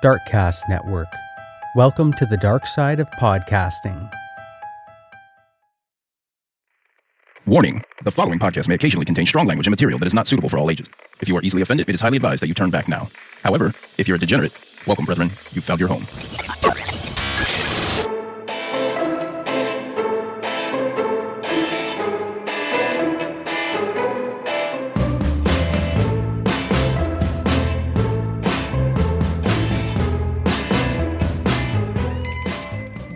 Darkcast Network. Welcome to the dark side of podcasting. Warning. The following podcast may occasionally contain strong language and material that is not suitable for all ages. If you are easily offended, it is highly advised that you turn back now. However, if you're a degenerate, welcome, brethren. You've found your home.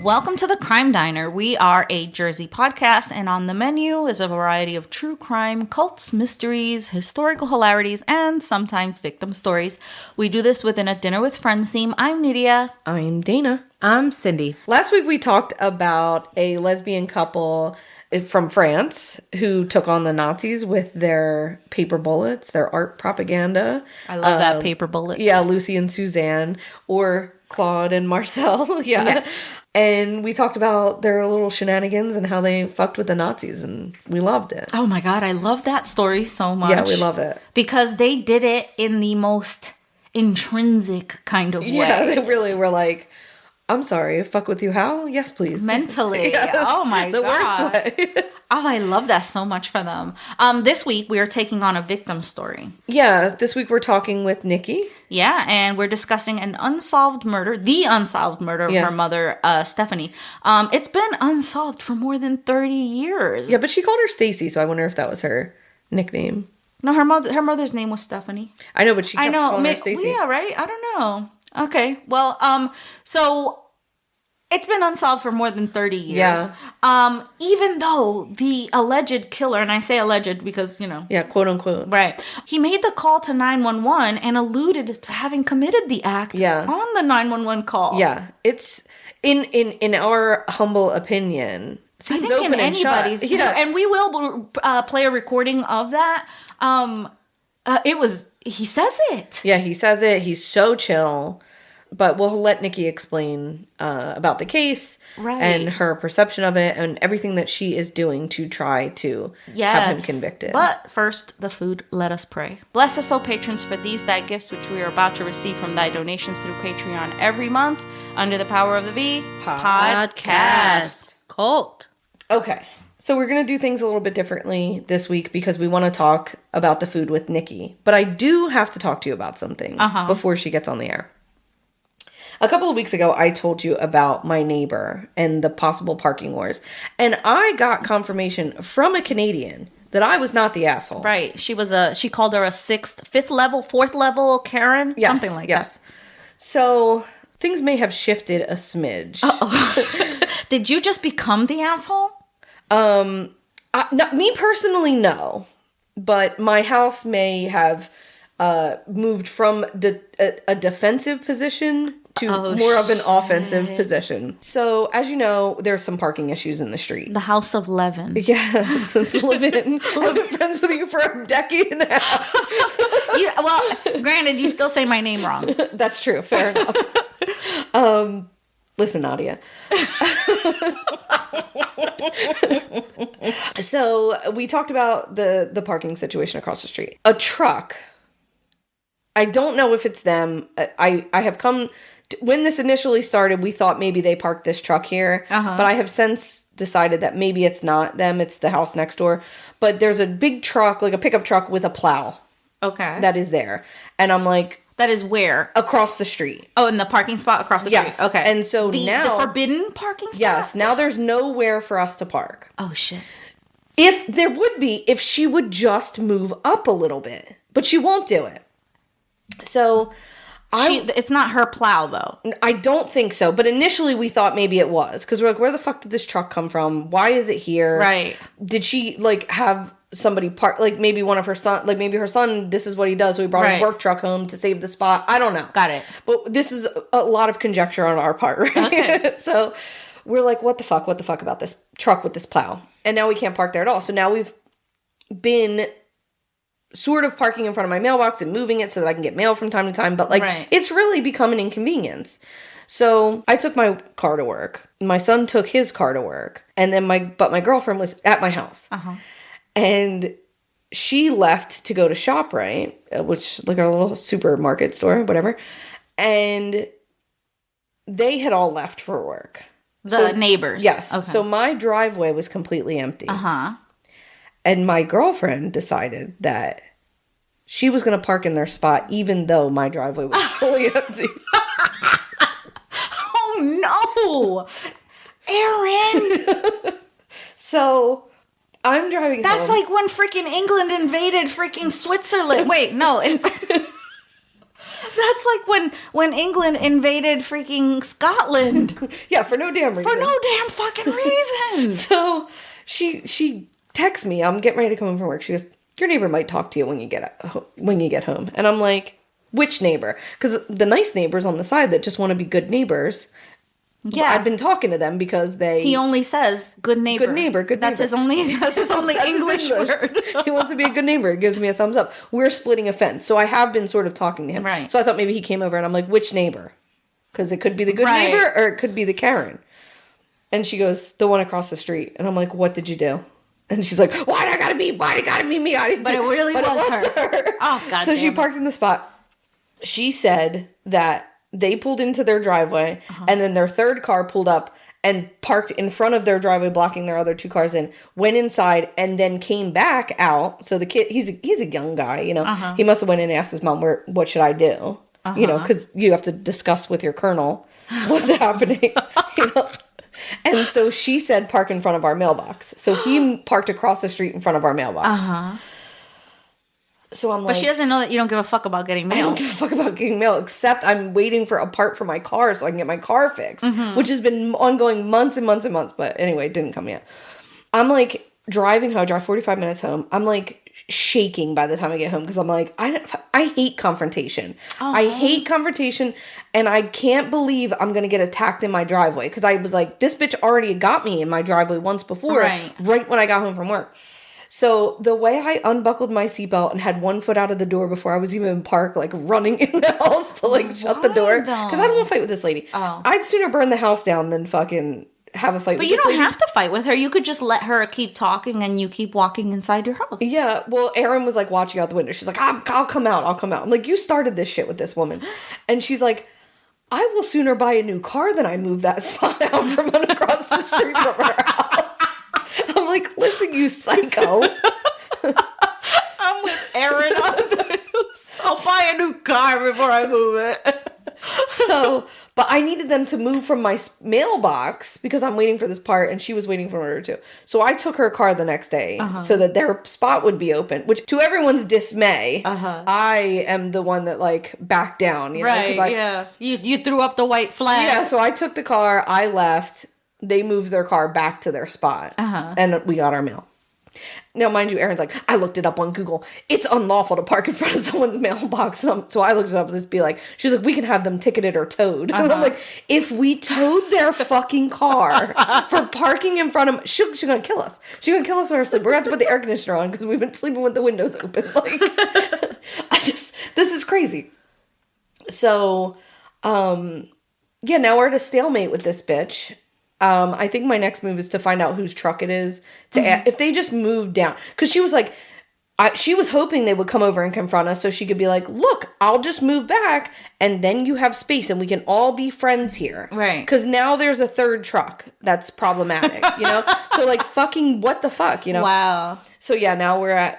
Welcome to the Crime Diner. We are a Jersey podcast, and on the menu is a variety of true crime, cults, mysteries, historical hilarities, and sometimes victim stories. We do this within a Dinner with Friends theme. I'm Nydia. I'm Dana. I'm Cindy. Last week we talked about a lesbian couple from France who took on the Nazis with their paper bullets, their art propaganda. I love that paper bullet. Yeah, Lucy and Suzanne, or Claude and Marcel. Yeah. Yes. And we talked about their little shenanigans and how they fucked with the Nazis, and we loved it. Oh my God, I love that story so much. Yeah, we love it. Because they did it in the most intrinsic kind of way. Yeah, they really were like, I'm sorry, fuck with you how? Yes, please. Mentally. Yes, Oh my the God. worst way. Oh, I love that so much for them. This week, we are taking on a victim story. Yeah, this week we're talking with Nikki. Yeah, and we're discussing the unsolved murder of her mother, Stephanie. It's been unsolved for more than 30 years. Yeah, but she called her Stacy, so I wonder if that was her nickname. No, her mother's name was Stephanie. I know, but she kept calling her Stacy. Yeah, right? I don't know. Okay, well, so it's been unsolved for more than 30 years. Yeah. Even though the alleged killer, and I say alleged because, you know. Yeah, quote unquote. Right. He made the call to 911 and alluded to having committed the act on the 911 call. Yeah. It's, in our humble opinion, I think in anybody's. Yeah. And we will play a recording of that. He says it. Yeah, he says it. He's so chill. But we'll let Nikki explain about the case and her perception of it and everything that she is doing to try to have him convicted. But first, the food. Let us pray. Bless us, O patrons, for these thy gifts which we are about to receive from thy donations through Patreon every month under the power of the V podcast. Cult. Okay. So we're going to do things a little bit differently this week because we want to talk about the food with Nikki. But I do have to talk to you about something before she gets on the air. A couple of weeks ago, I told you about my neighbor and the possible parking wars. And I got confirmation from a Canadian that I was not the asshole. Right. She called her a fifth level, fourth level Karen. Yes, something like that. So things may have shifted a smidge. Uh-oh. Did you just become the asshole? Me personally, no. But my house may have moved from a defensive position to more of an offensive position. So, as you know, there's some parking issues in the street. The House of Levin. Yeah, since I've been friends with you for a decade and a half. Well, granted, you still say my name wrong. That's true. Fair enough. Listen, Nadia. So, we talked about the parking situation across the street. A truck. I don't know if it's them. I have come... When this initially started, we thought maybe they parked this truck here. But I have since decided that maybe it's not them. It's the house next door. But there's a big truck, like a pickup truck with a plow. Okay. That is there. And I'm like... That is where? Across the street. Oh, in the parking spot across the street. Okay. And so now... The forbidden parking spot? Yes. Now there's nowhere for us to park. Oh, shit. If there would be, if she would just move up a little bit. But she won't do it. So... it's not her plow, though. I don't think so. But initially we thought maybe it was. Because we're like, where the fuck did this truck come from? Why is it here? Right. Did she, have somebody park... maybe one of her son... maybe her son, this is what he does. So he brought his work truck home to save the spot. I don't know. Got it. But this is a lot of conjecture on our part, right? Okay. So we're like, what the fuck? What the fuck about this truck with this plow? And now we can't park there at all. So now we've been... sort of parking in front of my mailbox and moving it so that I can get mail from time to time. But, it's really become an inconvenience. So I took my car to work. My son took his car to work. And then my girlfriend was at my house. And she left to go to ShopRite, which is like our little supermarket store, whatever. And they had all left for work. The neighbors. Yes. Okay. So my driveway was completely empty. Uh-huh. And my girlfriend decided that she was going to park in their spot even though my driveway was fully empty. Oh, no. Erin! So I'm driving That's home. like when freaking England invaded freaking Switzerland. Wait, no. That's like when England invaded freaking Scotland. Yeah, for no damn reason. For no damn fucking reason. So she texts me. I'm getting ready to come home from work. She goes, "Your neighbor might talk to you when you get home." And I'm like, "Which neighbor?" Because the nice neighbors on the side that just want to be good neighbors. Yeah, I've been talking to them because He only says good neighbor. Good neighbor. That's his only English word. He wants to be a good neighbor. He gives me a thumbs up. We're splitting a fence. So I have been sort of talking to him. Right. So I thought maybe he came over and I'm like, which neighbor? Because it could be the good neighbor or it could be the Karen. And she goes, the one across the street. And I'm like, what did you do? And she's like, why did it gotta be me? But it really was her. Oh, God. So she parked in the spot. She said that they pulled into their driveway and then their third car pulled up and parked in front of their driveway, blocking their other two cars in, went inside and then came back out. So the kid, he's a young guy, you know, he must have went in and asked his mom, what should I do? You know, because you have to discuss with your colonel what's happening, you know. And so she said, park in front of our mailbox. So he parked across the street in front of our mailbox. So I'm like... But she doesn't know that you don't give a fuck about getting mail. I don't give a fuck about getting mail, except I'm waiting for a part for my car so I can get my car fixed, which has been ongoing months and months and months. But anyway, it didn't come yet. I'm like driving home, I drive 45 minutes home. I'm like shaking by the time I get home because I'm like, I hate confrontation. I hate confrontation and I can't believe I'm going to get attacked in my driveway because I was like, this bitch already got me in my driveway once before, right when I got home from work. So the way I unbuckled my seatbelt and had one foot out of the door before I was even in park, like running in the house to like shut the door. Because I don't want to fight with this lady. I'd sooner burn the house down than fucking have a fight with this lady. But you don't have to fight with her. You could just let her keep talking and you keep walking inside your house. Yeah. Well, Erin was like watching out the window. She's like, I'll come out. I'm like, you started this shit with this woman. And she's like, I will sooner buy a new car than I move that spot out from across the street from her house. I'm like, listen, you psycho. I'm with Erin on this. I'll buy a new car before I move it. So, but I needed them to move from my mailbox because I'm waiting for this part and she was waiting for her too. So I took her car the next day so that their spot would be open, which to everyone's dismay, I am the one that like backed down. You know, yeah. You threw up the white flag. Yeah, so I took the car, I left. They moved their car back to their spot, and we got our mail. Now, mind you, Erin's like, I looked it up on Google. It's unlawful to park in front of someone's mailbox. So I looked it up and just be like, she's like, we can have them ticketed or towed. And I'm like, if we towed their fucking car for parking in front of, she's going to kill us. She's going to kill us in our sleep. We're going to have to put the air conditioner on because we've been sleeping with the windows open. Like, this is crazy. So, yeah, now we're at a stalemate with this bitch. I think my next move is to find out whose truck it is if they just moved down. Because she was like, she was hoping they would come over and confront us so she could be like, look, I'll just move back and then you have space and we can all be friends here. Right. Because now there's a third truck that's problematic, you know? So like fucking what the fuck, you know? Wow. So yeah, now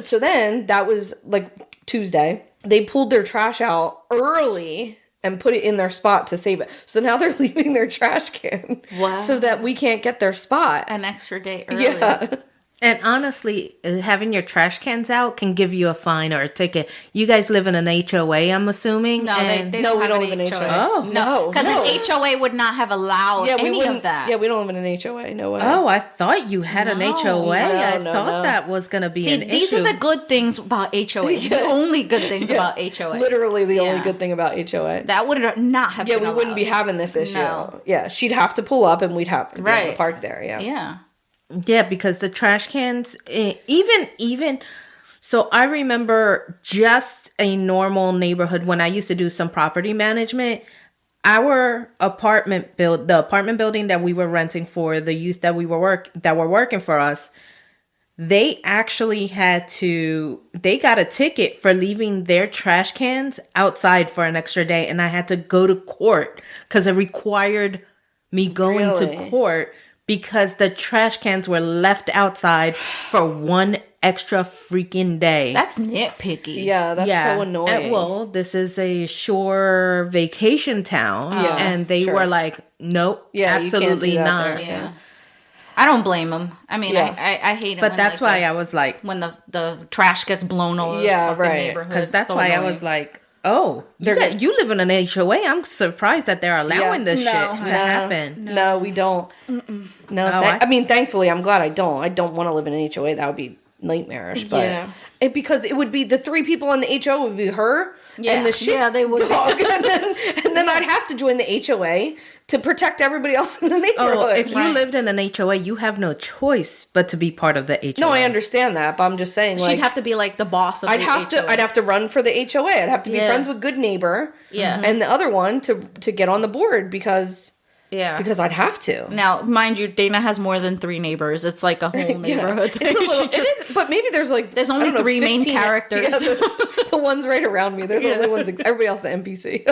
so then that was like Tuesday. They pulled their trash out early and put it in their spot to save it. So now they're leaving their trash can. Wow. So that we can't get their spot. An extra day early. Yeah. And honestly, having your trash cans out can give you a fine or a ticket. You guys live in an HOA, I'm assuming? No, and we don't live in an HOA. Oh. No, because an HOA would not have allowed any of that. Yeah, we don't live in an HOA. No way. Oh, I thought you had an HOA. I thought that was going to be an issue. These are the good things about HOA. The only good things about HOA. Literally the only good thing about HOA. That would not have been we allowed. wouldn't be having this issue. No. Yeah, she'd have to pull up and we'd have to be able to park there. Yeah. Yeah. Yeah, because the trash cans, even, so I remember just a normal neighborhood when I used to do some property management. Our the apartment building that we were renting for the youth that were working for us, they actually they got a ticket for leaving their trash cans outside for an extra day. And I had to go to court because it required me going to court because the trash cans were left outside for one extra freaking day. That's nitpicky. Yeah, that's so annoying. Well, this is a shore vacation town. And they were like, nope, absolutely not. Yeah. I don't blame them. I mean, I hate them. But that's why I was like... When the trash gets blown all over the fucking neighborhood. Because that's why I was like, oh, you live in an HOA. I'm surprised that they're allowing this shit to happen. No, we don't. No, I mean, thankfully, I'm glad I don't. I don't want to live in an HOA. That would be nightmarish. But because it would be the 3 people in the HOA would be her and the shit they would dog. and then I'd have to join the HOA to protect everybody else in the neighborhood. Oh, if you lived in an HOA, you have no choice but to be part of the HOA. No, I understand that, but I'm just saying, like, she'd have to be like the boss of the HOA. I'd have to run for the HOA. I'd have to be friends with Good Neighbor. Yeah. And the other one to get on the board because I'd have to. Now, mind you, Dana has more than 3 neighbors. It's like a whole neighborhood. It is, but maybe there's only 3 main characters. Yeah, the ones right around me. They're the only ones. Everybody else is an NPC.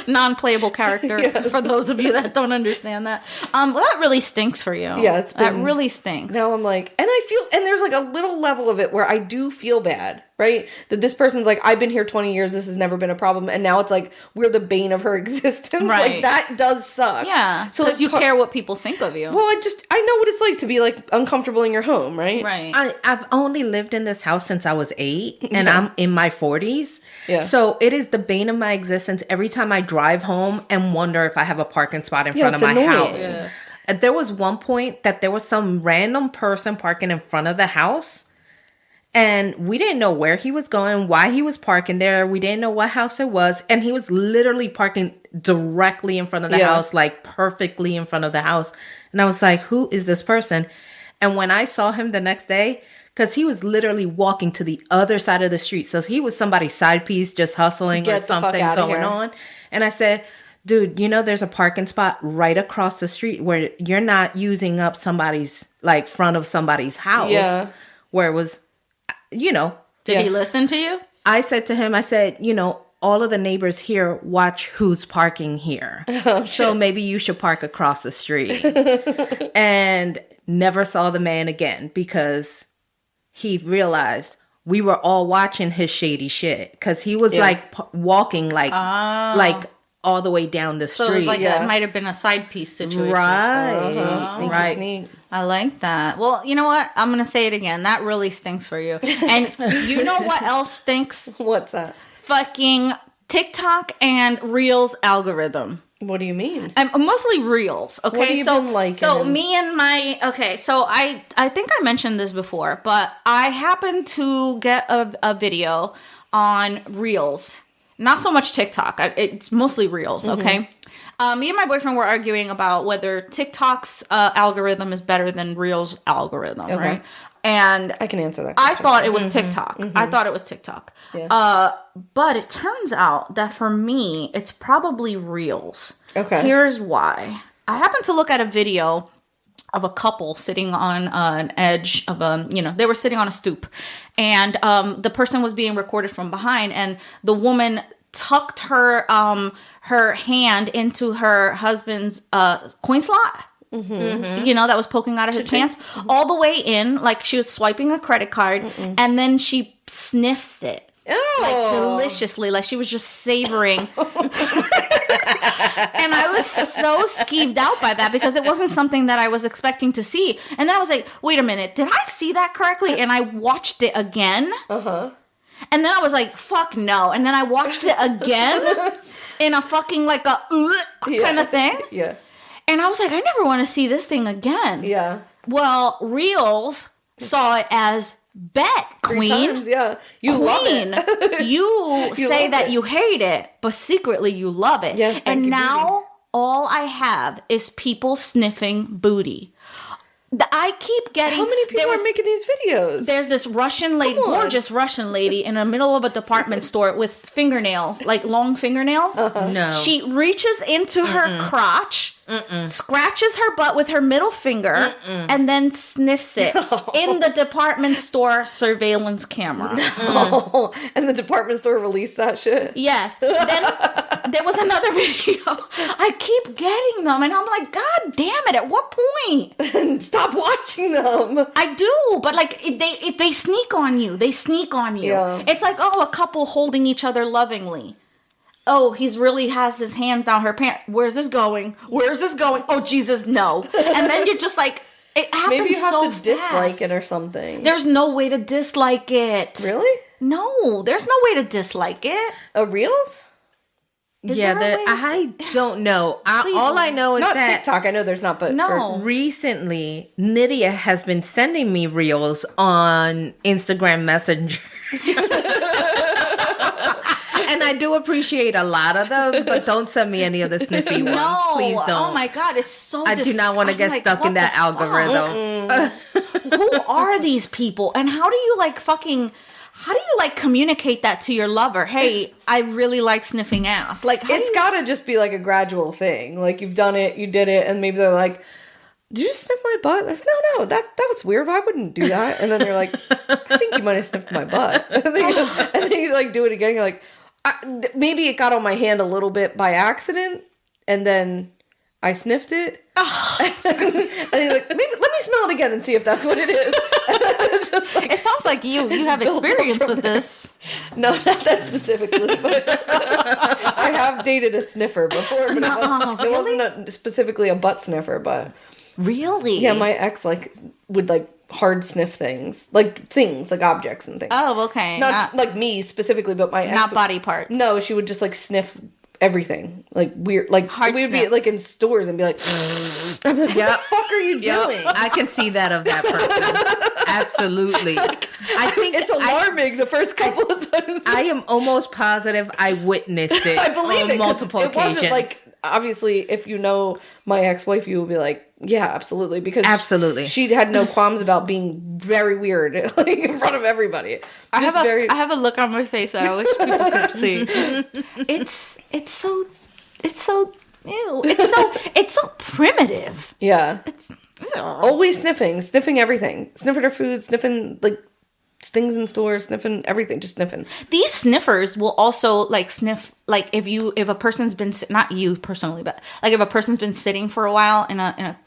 Non-playable character, for those of you that don't understand that. Well, that really stinks for you. Yeah, that really stinks. Now I'm like, and there's like a little level of it where I do feel bad, right? That this person's like, I've been here 20 years, this has never been a problem, and now it's like, we're the bane of her existence. Right. Like, that does suck. Yeah, so like, you care what people think of you. Well, I know what it's like to be like uncomfortable in your home, right? Right. I've only lived in this house since I was 8, and I'm in my 40s. Yeah. So it is the bane of my existence every time I drive home and wonder if I have a parking spot in front of my house. Yeah. There was one point that there was some random person parking in front of the house, and we didn't know where he was going, why he was parking there. We didn't know what house it was, and he was literally parking directly in front of the house, like perfectly in front of the house. And I was like, who is this person? And when I saw him the next day, because he was literally walking to the other side of the street. So he was somebody's side piece just hustling or something going on. And I said, dude, there's a parking spot right across the street where you're not using up somebody's, like, front of somebody's house. Yeah. Where it was, Did he listen to you? I said to him, all of the neighbors here watch who's parking here. Oh, so maybe you should park across the street. And never saw the man again because he realized we were all watching his shady shit because he was walking like all the way down the street. So it was like it might have been a side piece situation. Right. Sneak. I like that. Well, you know what? I'm going to say it again. That really stinks for you. And you know what else stinks? What's that? Fucking TikTok and Reels algorithm. What do you mean? Mostly Reels. Okay, what have you been liking? So me and so I think I mentioned this before, but I happened to get a video on Reels. Not so much TikTok. It's mostly Reels. Okay. Me and my boyfriend were arguing about whether TikTok's algorithm is better than Reels' algorithm, right? And I can answer that I question. thought it was TikTok. I thought it was TikTok. Yeah. But it turns out that for me, it's probably Reels. Okay. Here's why. I happened to look at a video of a couple sitting on an edge of they were sitting on a stoop, and the person was being recorded from behind, and the woman tucked her hand into her husband's coin slot. That was poking out of his pants all the way in, like she was swiping a credit card, and then she sniffs it. Like deliciously, like she was just savoring. And I was so skeeved out by that because it wasn't something that I was expecting to see. And then I was like, wait a minute, did I see that correctly? And I watched it again. And then I was like, fuck no. And then I watched it again in a fucking like a kind of thing. Yeah. And I was like, I never want to see this thing again. Yeah. Well, Reels saw it as bet, queen. 3 times, yeah. You love it. you say that you hate it, but secretly you love it. Yes, and now all I have is people sniffing booty. I keep getting... How many people are making these videos? There's this Russian lady, gorgeous Russian lady, in the middle of a department store with fingernails, like long fingernails. No. She reaches into her crotch, scratches her butt with her middle finger, and then sniffs it in the department store surveillance camera. No. And the department store released that shit? Yes. Then there was another video. I keep getting them, and I'm like, God damn it, at what point? Stop watching them. I do, but like they sneak on you. They sneak on you. Yeah. It's like, oh, a couple holding each other lovingly. Oh, he's really has his hands down her pants. Where's this going? Where's this going? Oh, Jesus, no. And then you're just like, it happens so Maybe you have to fast. dislike it or something. There's no way to dislike it. Really? No, there's no way to dislike it. Reels? Is there a way? I don't know. All I know is Not that TikTok. I know there's not, but No. recently Nydia has been sending me reels on Instagram Messenger. And I do appreciate a lot of them, but don't send me any of the sniffy ones. No. Please don't. Oh my God, it's so I do not want to get stuck in that algorithm. Who are these people? And how do you communicate that to your lover? Hey, I really like sniffing ass. Like, It's gotta just be like a gradual thing. Like, you've done it, you did it, and maybe they're like, did you sniff my butt? No, that was weird. I wouldn't do that. And then they're like, I think you might have sniffed my butt. And then you like do it again. You're like, maybe it got on my hand a little bit by accident, and then I sniffed it. And you're like, maybe let me smell it again and see if that's what it is. Just like, it sounds like you have experience with this. no, not that specifically, but I have dated a sniffer before, but it wasn't specifically a butt sniffer, but Really? yeah, my ex would hard sniff things, like objects and things. Oh, okay. Not like me specifically, but my ex not body parts. No, she would just sniff everything, weird, Hard we would sniff. be in stores and be like, I'm like, what the fuck are you doing? I can see that of that person. Absolutely. I think It's alarming the first couple of times. I am almost positive I witnessed it I believe on it, 'cause multiple it occasions. wasn't obviously, if you know my ex-wife, you will be like, yeah, absolutely, because Absolutely. she had no qualms about being very weird in front of everybody. I have a look on my face that I wish people could see. It's so ew. It's so primitive. Yeah. Ew. Always sniffing everything, sniffing her food, sniffing things in stores, sniffing everything, just sniffing. These sniffers will also sniff if a person's been not you personally, but if a person's been sitting for a while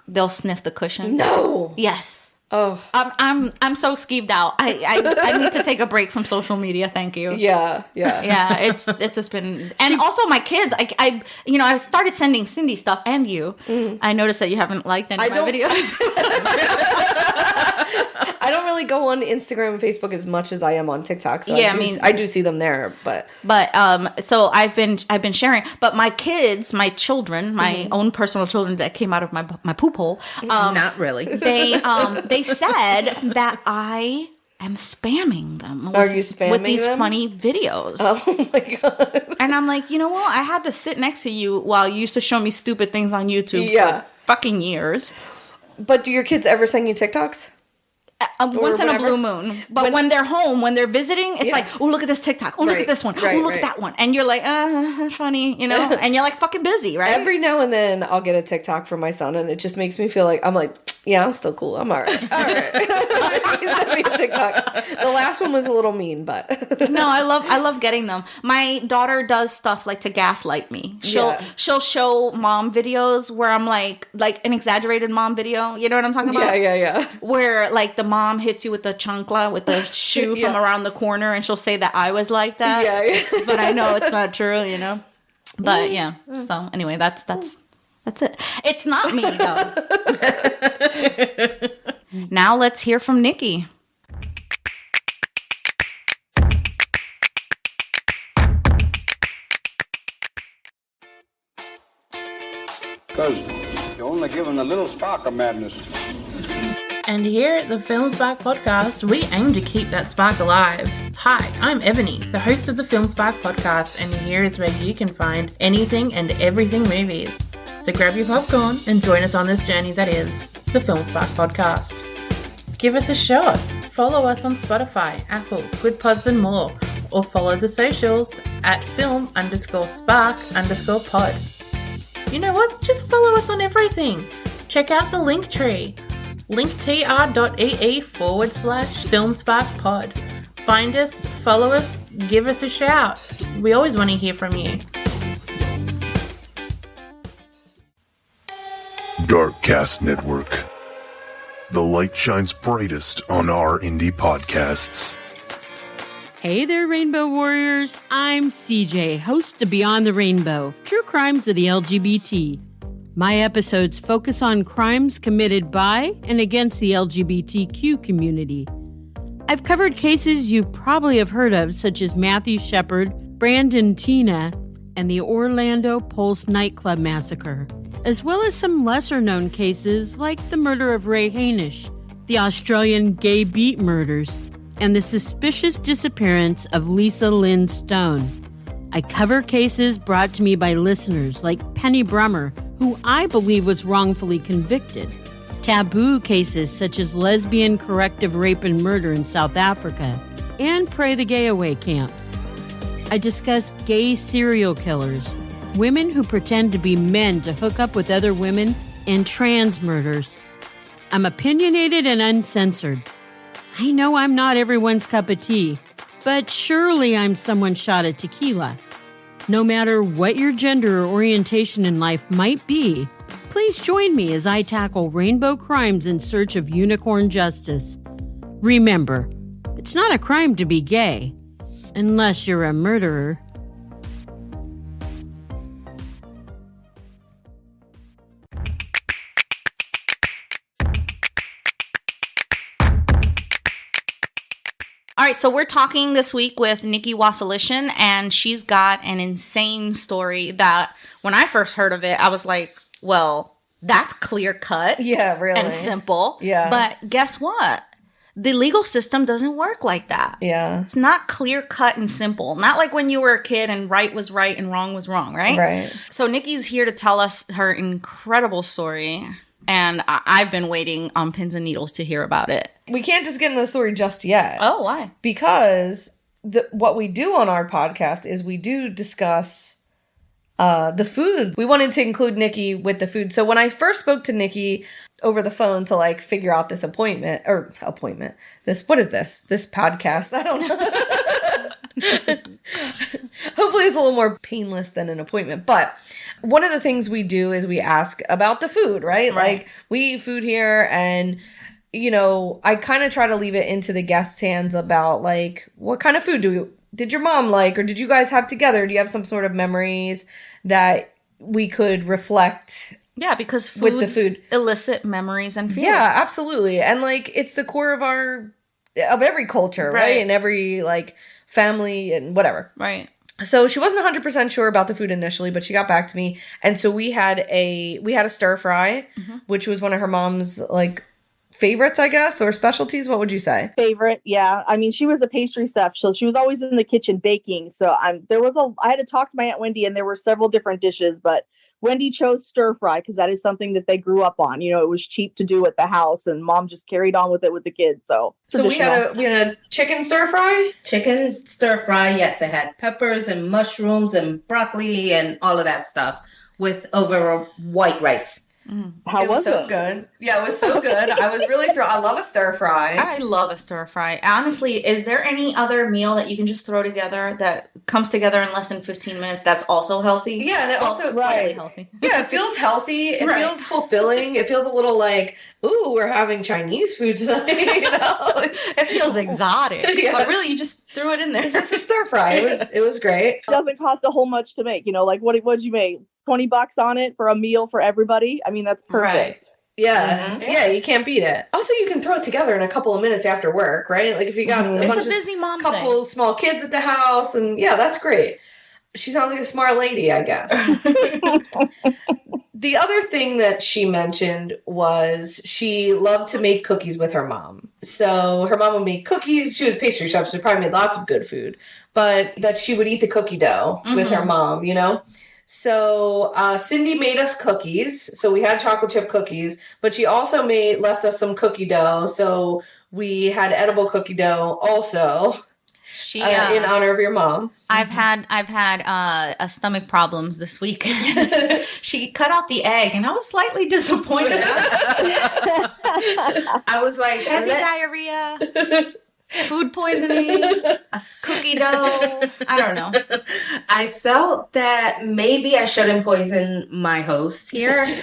they'll sniff the cushion. No. Yes. Oh. I'm so skeeved out. I need to take a break from social media. Thank you. Yeah. Yeah, it's just been, and also my kids. I started sending Cindy stuff and you. I noticed that you haven't liked any of my videos. I don't really go on Instagram and Facebook as much as I am on TikTok. So Yeah, I do see them there, but so I've been sharing. But my kids, my children, my own personal children that came out of my poop hole. Not really. They said that I am spamming them. Are you spamming with these them? funny videos? Oh my God. And I'm like, you know what? I had to sit next to you while you used to show me stupid things on YouTube Yeah. for fucking years. But do your kids ever send you TikToks? Once in a whatever. blue moon. But when they're home, when they're visiting, it's like, oh, look at this TikTok. Oh, look Right, at this one. right, Oh, look right. at that one. And you're like, funny, and you're fucking busy, right? Every now and then I'll get a TikTok from my son, and it just makes me feel like yeah, I'm still cool. I'm all right. All right. He sent me a TikTok. The last one was a little mean, but No, I love getting them. My daughter does stuff to gaslight me. She'll show mom videos where I'm like an exaggerated mom video. You know what I'm talking about? Yeah. Where the mom hits you with the chancla, with the shoe from around the corner, and she'll say that I was like that. Yeah. But I know it's not true, But yeah. So anyway, that's it. It's not me though. Now let's hear from Nikki. Cousin, you're only given a little spark of madness. And here at the Film Spark podcast, we aim to keep that spark alive. Hi, I'm Ebony, the host of the Film Spark podcast, and here is where you can find anything and everything movies. So grab your popcorn and join us on this journey that is the Film Spark Podcast. Give us a shot. Follow us on Spotify, Apple, Good Pods and more, or follow the socials at film_spark_pod. You know what? Just follow us on everything. Check out the linktree, linktr.ee/filmsparkpod. Find us, follow us, give us a shout. We always want to hear from you. Darkcast Network. The light shines brightest on our indie podcasts. Hey there, Rainbow Warriors. I'm CJ, host of Beyond the Rainbow, True Crimes of the LGBT. My episodes focus on crimes committed by and against the LGBTQ community. I've covered cases you probably have heard of, such as Matthew Shepard, Brandon Tina, and the Orlando Pulse nightclub massacre, as well as some lesser-known cases like the murder of Ray Hainish, the Australian gay beat murders, and the suspicious disappearance of Lisa Lynn Stone. I cover cases brought to me by listeners like Penny Brummer, who I believe was wrongfully convicted, taboo cases such as lesbian corrective rape and murder in South Africa, and Pray the Gay Away camps. I discuss gay serial killers, women who pretend to be men to hook up with other women, and trans murders. I'm opinionated and uncensored. I know I'm not everyone's cup of tea, but surely I'm someone's shot at tequila. No matter what your gender or orientation in life might be, please join me as I tackle rainbow crimes in search of unicorn justice. Remember, it's not a crime to be gay, unless you're a murderer. All right, so we're talking this week with Nikki Wasselishin, and she's got an insane story that when I first heard of it, I was like, well, that's clear cut. Yeah, really. And simple. Yeah. But guess what? The legal system doesn't work like that. Yeah. It's not clear cut and simple. Not like when you were a kid and right was right and wrong was wrong, right? Right. So Nikki's here to tell us her incredible story. And I've been waiting on pins and needles to hear about it. We can't just get into the story just yet. Oh, why? Because what we do on our podcast is we do discuss the food. We wanted to include Nikki with the food. So when I first spoke to Nikki over the phone to like figure out this what is this podcast? I don't know. Hopefully it's a little more painless than an appointment. But one of the things we do is we ask about the food, right? Like, we eat food here, and, you know, I kind of try to leave it into the guests' hands about, like, what kind of food did your mom like, or did you guys have together? Do you have some sort of memories that we could reflect? Yeah, because with the food elicit memories and feelings. Yeah, absolutely. And, like, it's the core of every culture, right? And every, like, family and whatever. Right. So she wasn't 100% sure about the food initially, but she got back to me. And so we had a stir fry, which was one of her mom's like favorites, I guess, or specialties. What would you say? Favorite, yeah. I mean, she was a pastry chef, so she was always in the kitchen baking. So I had to talk to my Aunt Wendy, and there were several different dishes, but Wendy chose stir fry because that is something that they grew up on. You know, it was cheap to do at the house, and Mom just carried on with it with the kids. So we had a chicken stir fry? Chicken stir fry, yes. It had peppers and mushrooms and broccoli and all of that stuff over white rice. How was it? So good. Yeah, it was so good. I was really thrilled. I love a stir fry. I love a stir fry. Honestly, is there any other meal that you can just throw together that comes together in less than 15 minutes that's also healthy? Yeah, and it also slightly healthy. Yeah, it feels healthy. It feels fulfilling. It feels a little like, ooh, we're having Chinese food tonight. You know? It feels exotic. Yeah. But really, you just threw it in there. It's just a stir fry. It was great. It doesn't cost a whole much to make. You know, like what'd you make? $20 on it for a meal for everybody. I mean, that's perfect. Right. Yeah. Mm-hmm. Yeah, you can't beat it. Also, you can throw it together in a couple of minutes after work, right? Like if you got a busy mom couple small kids at the house, and yeah, that's great. She sounds like a smart lady, I guess. The other thing that she mentioned was she loved to make cookies with her mom. So her mom would make cookies. She was a pastry chef, so she probably made lots of good food. But that she would eat the cookie dough with her mom, you know? So Cindy made us cookies. So we had chocolate chip cookies, but she also left us some cookie dough. So we had edible cookie dough also. She in honor of your mom. I've had stomach problems this week. She cut out the egg, and I was slightly disappointed. I was like, heavy diarrhea, food poisoning, cookie dough. I don't know. I felt that maybe I shouldn't poison my host here.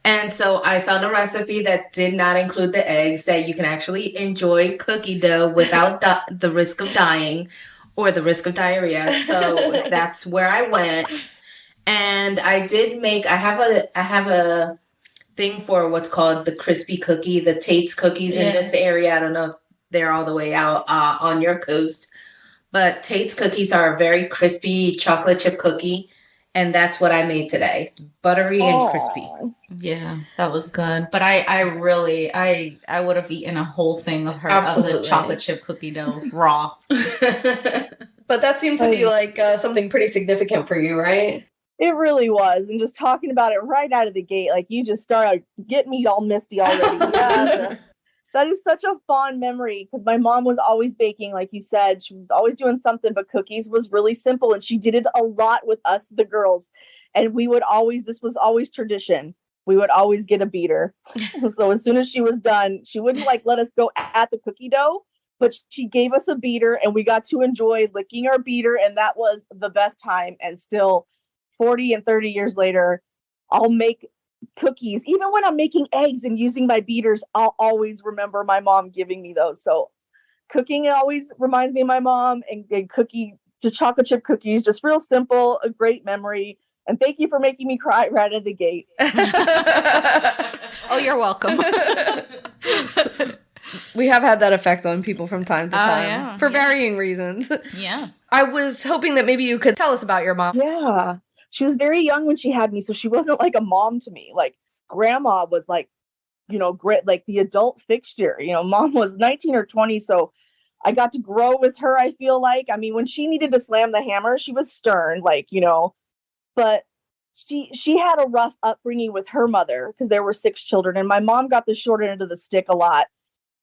And so I found a recipe that did not include the eggs, that you can actually enjoy cookie dough without the risk of dying or the risk of diarrhea. So that's where I went. And I did make, I have a thing for what's called the crispy cookie, the Tate's cookies in this area. I don't know if they're all the way out on your coast, but Tate's cookies are a very crispy chocolate chip cookie. And that's what I made today. Buttery and crispy. Yeah, that was good. But I really would have eaten a whole thing of the chocolate chip cookie dough raw. But that seemed to be like something pretty significant for you, right? It really was. And just talking about it right out of the gate, like you just started getting me all misty already. Yeah. That is such a fond memory because my mom was always baking, like you said. She was always doing something, but cookies was really simple. And she did it a lot with us, the girls. And this was always tradition. We would always get a beater. So as soon as she was done, she wouldn't let us go at the cookie dough, but she gave us a beater and we got to enjoy licking our beater. And that was the best time. And still 40 and 30 years later, I'll make cookies. Even when I'm making eggs and using my beaters, I'll always remember my mom giving me those. So cooking always reminds me of my mom, and just chocolate chip cookies, just real simple, a great memory. And thank you for making me cry right at the gate. Oh, you're welcome. We have had that effect on people from time to time for varying reasons. Yeah. I was hoping that maybe you could tell us about your mom. Yeah. She was very young when she had me, so she wasn't like a mom to me. Like grandma was like, great, like the adult fixture. Mom was 19 or 20, so I got to grow with her, I feel like. I mean, when she needed to slam the hammer, she was stern, but she had a rough upbringing with her mother because there were 6 children, and my mom got the short end of the stick a lot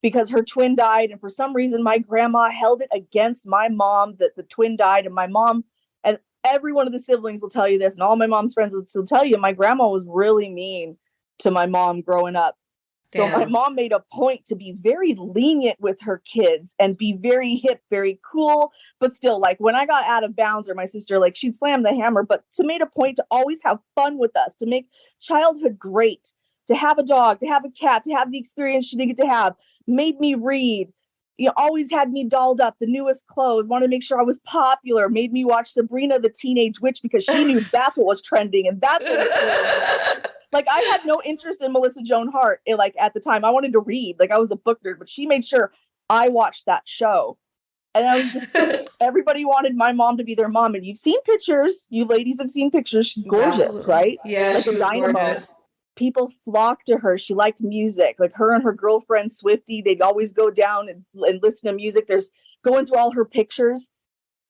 because her twin died, and for some reason my grandma held it against my mom that the twin died, and my mom, and every one of the siblings will tell you this, and all my mom's friends will tell you, my grandma was really mean to my mom growing up. So my mom made a point to be very lenient with her kids and be very hip, very cool, but still, like when I got out of bounds, or my sister, like she'd slam the hammer, but to made a point to always have fun with us, to make childhood great, to have a dog, to have a cat, to have the experience she didn't get to have, made me read. Always had me dolled up, the newest clothes, wanted to make sure I was popular, made me watch Sabrina the Teenage Witch because she knew that's what was trending, and that's what was like, I had no interest in Melissa Joan Hart, at the time. I wanted to read, I was a book nerd, but she made sure I watched that show. And I was just, everybody wanted my mom to be their mom, and you've seen pictures, you ladies have seen pictures, she's gorgeous, Absolutely. right? Yeah, she was gorgeous. People flocked to her. She liked music. Like her and her girlfriend Swifty, they'd always go down and listen to music. There's going through all her pictures.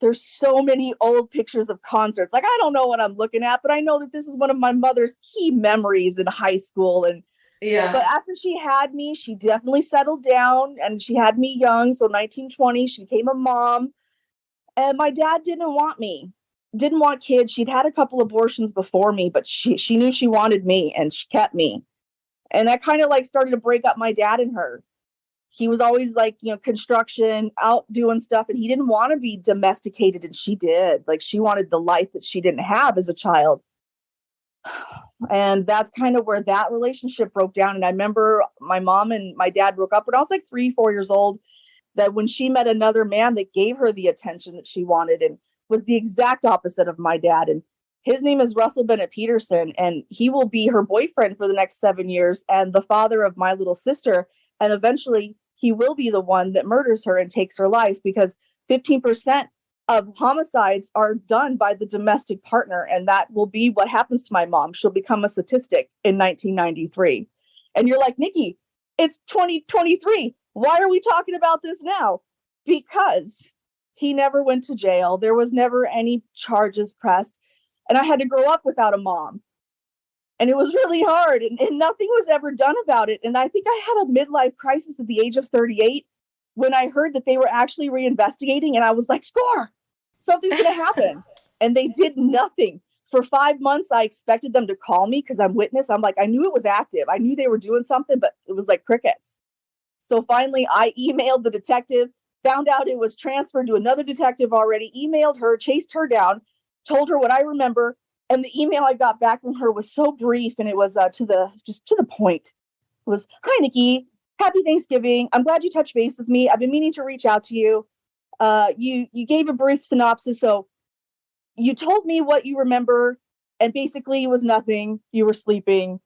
There's so many old pictures of concerts. I don't know what I'm looking at, but I know that this is one of my mother's key memories in high school. And but after she had me, she definitely settled down, and she had me young. So 1920, she became a mom, and my dad didn't want me. Didn't want kids. She'd had a couple abortions before me, but she knew she wanted me, and she kept me. And that kind of started to break up my dad and her. He was always construction, out doing stuff, and he didn't want to be domesticated, and she did. She wanted the life that she didn't have as a child. And that's kind of where that relationship broke down. And I remember my mom and my dad broke up when I was 3-4 years old, that when she met another man that gave her the attention that she wanted, and was the exact opposite of my dad. And his name is Russell Bennett Peterson, and he will be her boyfriend for the next 7 years and the father of my little sister. And eventually he will be the one that murders her and takes her life, because 15% of homicides are done by the domestic partner. And that will be what happens to my mom. She'll become a statistic in 1993. And you're like, Nikki, it's 2023. Why are we talking about this now? Because he never went to jail. There was never any charges pressed. And I had to grow up without a mom. And it was really hard, and nothing was ever done about it. And I think I had a midlife crisis at the age of 38 when I heard that they were actually reinvestigating, and I was like, score, something's going to happen. And they did nothing. For 5 months, I expected them to call me because I'm witness. I'm like, I knew it was active. I knew they were doing something, but it was like crickets. So finally, I emailed the detective, found out it was transferred to another detective already, emailed her, chased her down, told her what I remember. And the email I got back from her was so brief, and it was to the point. It was, "Hi, Nikki. Happy Thanksgiving. I'm glad you touched base with me. I've been meaning to reach out to you. You gave a brief synopsis. So you told me what you remember, and basically it was nothing. You were sleeping.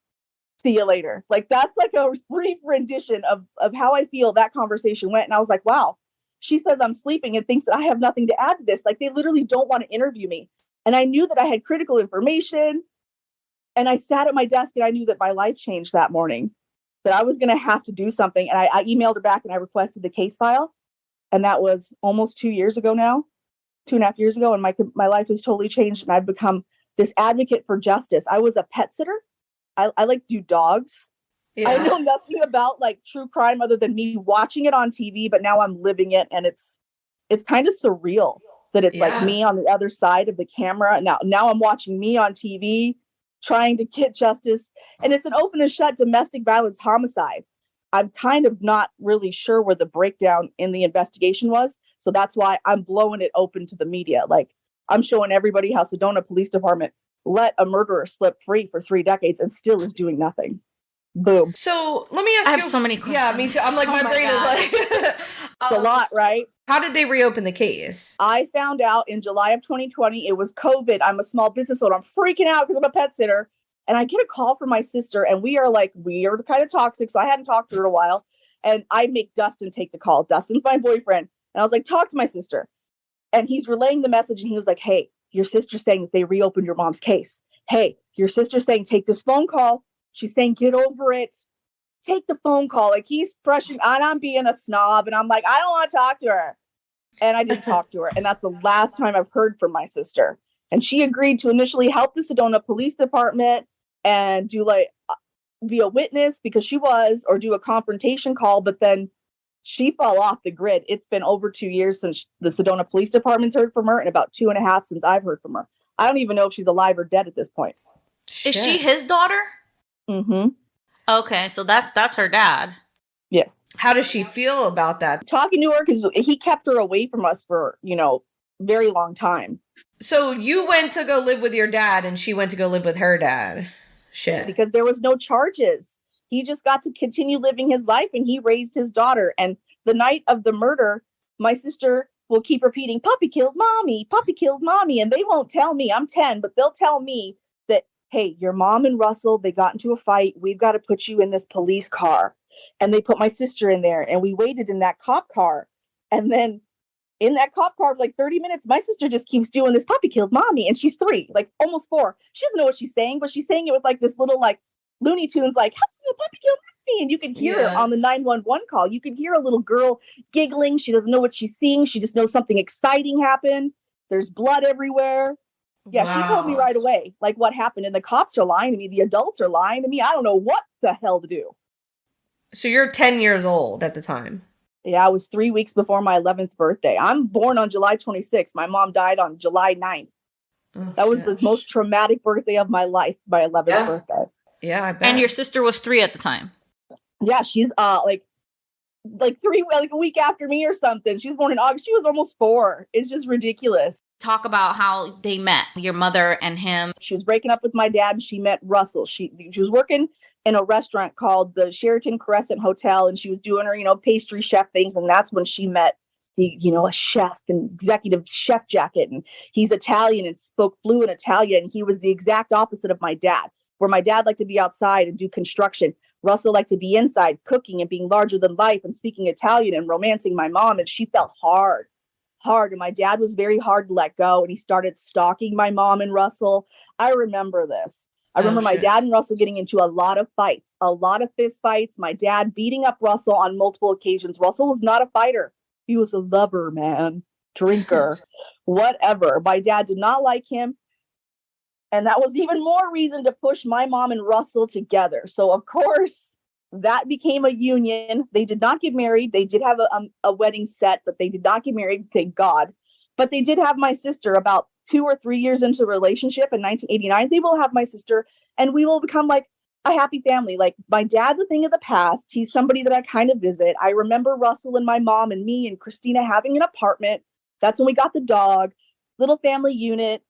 See you later." Like, that's like a brief rendition of how I feel that conversation went. And I was like, wow, she says I'm sleeping and thinks that I have nothing to add to this. Like, they literally don't want to interview me. And I knew that I had critical information, and I sat at my desk and I knew that my life changed that morning, that I was going to have to do something. And I emailed her back and I requested the case file. And that was almost 2 years ago now, 2.5 years ago. And my life has totally changed. And I've become this advocate for justice. I was a pet sitter. I like do dogs. Yeah. I know nothing about like true crime other than me watching it on TV, but now I'm living it. And it's kind of surreal that it's like me on the other side of the camera. Now I'm watching me on TV trying to get justice. And it's an open and shut domestic violence homicide. I'm kind of not really sure where the breakdown in the investigation was. So that's why I'm blowing it open to the media. Like, I'm showing everybody how Sedona Police Department let a murderer slip free for 3 decades and still is doing nothing. Boom. So let me ask you. I have so many questions. Yeah, me too. I'm like, my brain is like... It's a lot, right? How did they reopen the case? I found out in July of 2020. It was COVID. I'm a small business owner. I'm freaking out because I'm a pet sitter. And I get a call from my sister, and we are kind of toxic. So I hadn't talked to her in a while. And I make Dustin take the call. Dustin's my boyfriend. And I was like, talk to my sister. And he's relaying the message. And he was like, hey, your sister's saying that they reopened your mom's case. Hey, your sister's saying, take this phone call. She's saying, get over it. Take the phone call. Like, he's pressing, and I'm being a snob. And I'm like, I don't want to talk to her. And I didn't talk to her. And that's the last time I've heard from my sister. And she agreed to initially help the Sedona Police Department and do be a witness because she was, or do a confrontation call. But then she fell off the grid. It's been over 2 years since the Sedona Police Department's heard from her, and about 2.5 since I've heard from her. I don't even know if she's alive or dead at this point. Is she his daughter? Mm-hmm. Okay, so that's her dad. Yes. How does she feel about that? Talking to her, because he kept her away from us for, very long time. So you went to go live with your dad, and she went to go live with her dad. Shit. Because there was no charges. He just got to continue living his life, and he raised his daughter. And the night of the murder, my sister will keep repeating, "Puppy killed mommy, puppy killed mommy." And they won't tell me, I'm 10, but they'll tell me that, hey, your mom and Russell, they got into a fight. We've got to put you in this police car. And they put my sister in there, and we waited in that cop car. And then in that cop car for like 30 minutes, my sister just keeps doing this, "Puppy killed mommy." And she's 3, like almost 4. She doesn't know what she's saying, but she's saying it with like this little like Looney Tunes, like, "Puppy killed mommy." And you can hear it on the 911 call. You can hear a little girl giggling. She doesn't know what she's seeing. She just knows something exciting happened. There's blood everywhere. Yeah, wow. She told me right away, like, what happened. And the cops are lying to me. The adults are lying to me. I don't know what the hell to do. So you're 10 years old at the time. Yeah, I was 3 weeks before my 11th birthday. I'm born on July 26th. My mom died on July 9th. Oh, that was the most traumatic birthday of my life, my 11th birthday. Yeah, I bet. And your sister was 3 at the time. Yeah, she's like 3, like a week after me or something. She was born in August. She was almost 4. It's just ridiculous. Talk about how they met, your mother and him. She was breaking up with my dad, and she met Russell. She was working in a restaurant called the Sheraton Crescent Hotel, and she was doing her, pastry chef things. And that's when she met a chef, an executive chef jacket. And he's Italian and spoke fluent Italian. And he was the exact opposite of my dad, where my dad liked to be outside and do construction. Russell liked to be inside cooking and being larger than life and speaking Italian and romancing my mom. And she felt hard. And my dad was very hard to let go. And he started stalking my mom and Russell. I remember this. I remember my dad and Russell getting into a lot of fights, a lot of fist fights. My dad beating up Russell on multiple occasions. Russell was not a fighter. He was a lover, man, drinker, whatever. My dad did not like him. And that was even more reason to push my mom and Russell together. So, of course, that became a union. They did not get married. They did have a wedding set, but they did not get married, thank God. But they did have my sister about 2 or 3 years into a relationship in 1989. They will have my sister, and we will become like a happy family. Like, my dad's a thing of the past. He's somebody that I kind of visit. I remember Russell and my mom and me and Christina having an apartment. That's when we got the dog, little family unit.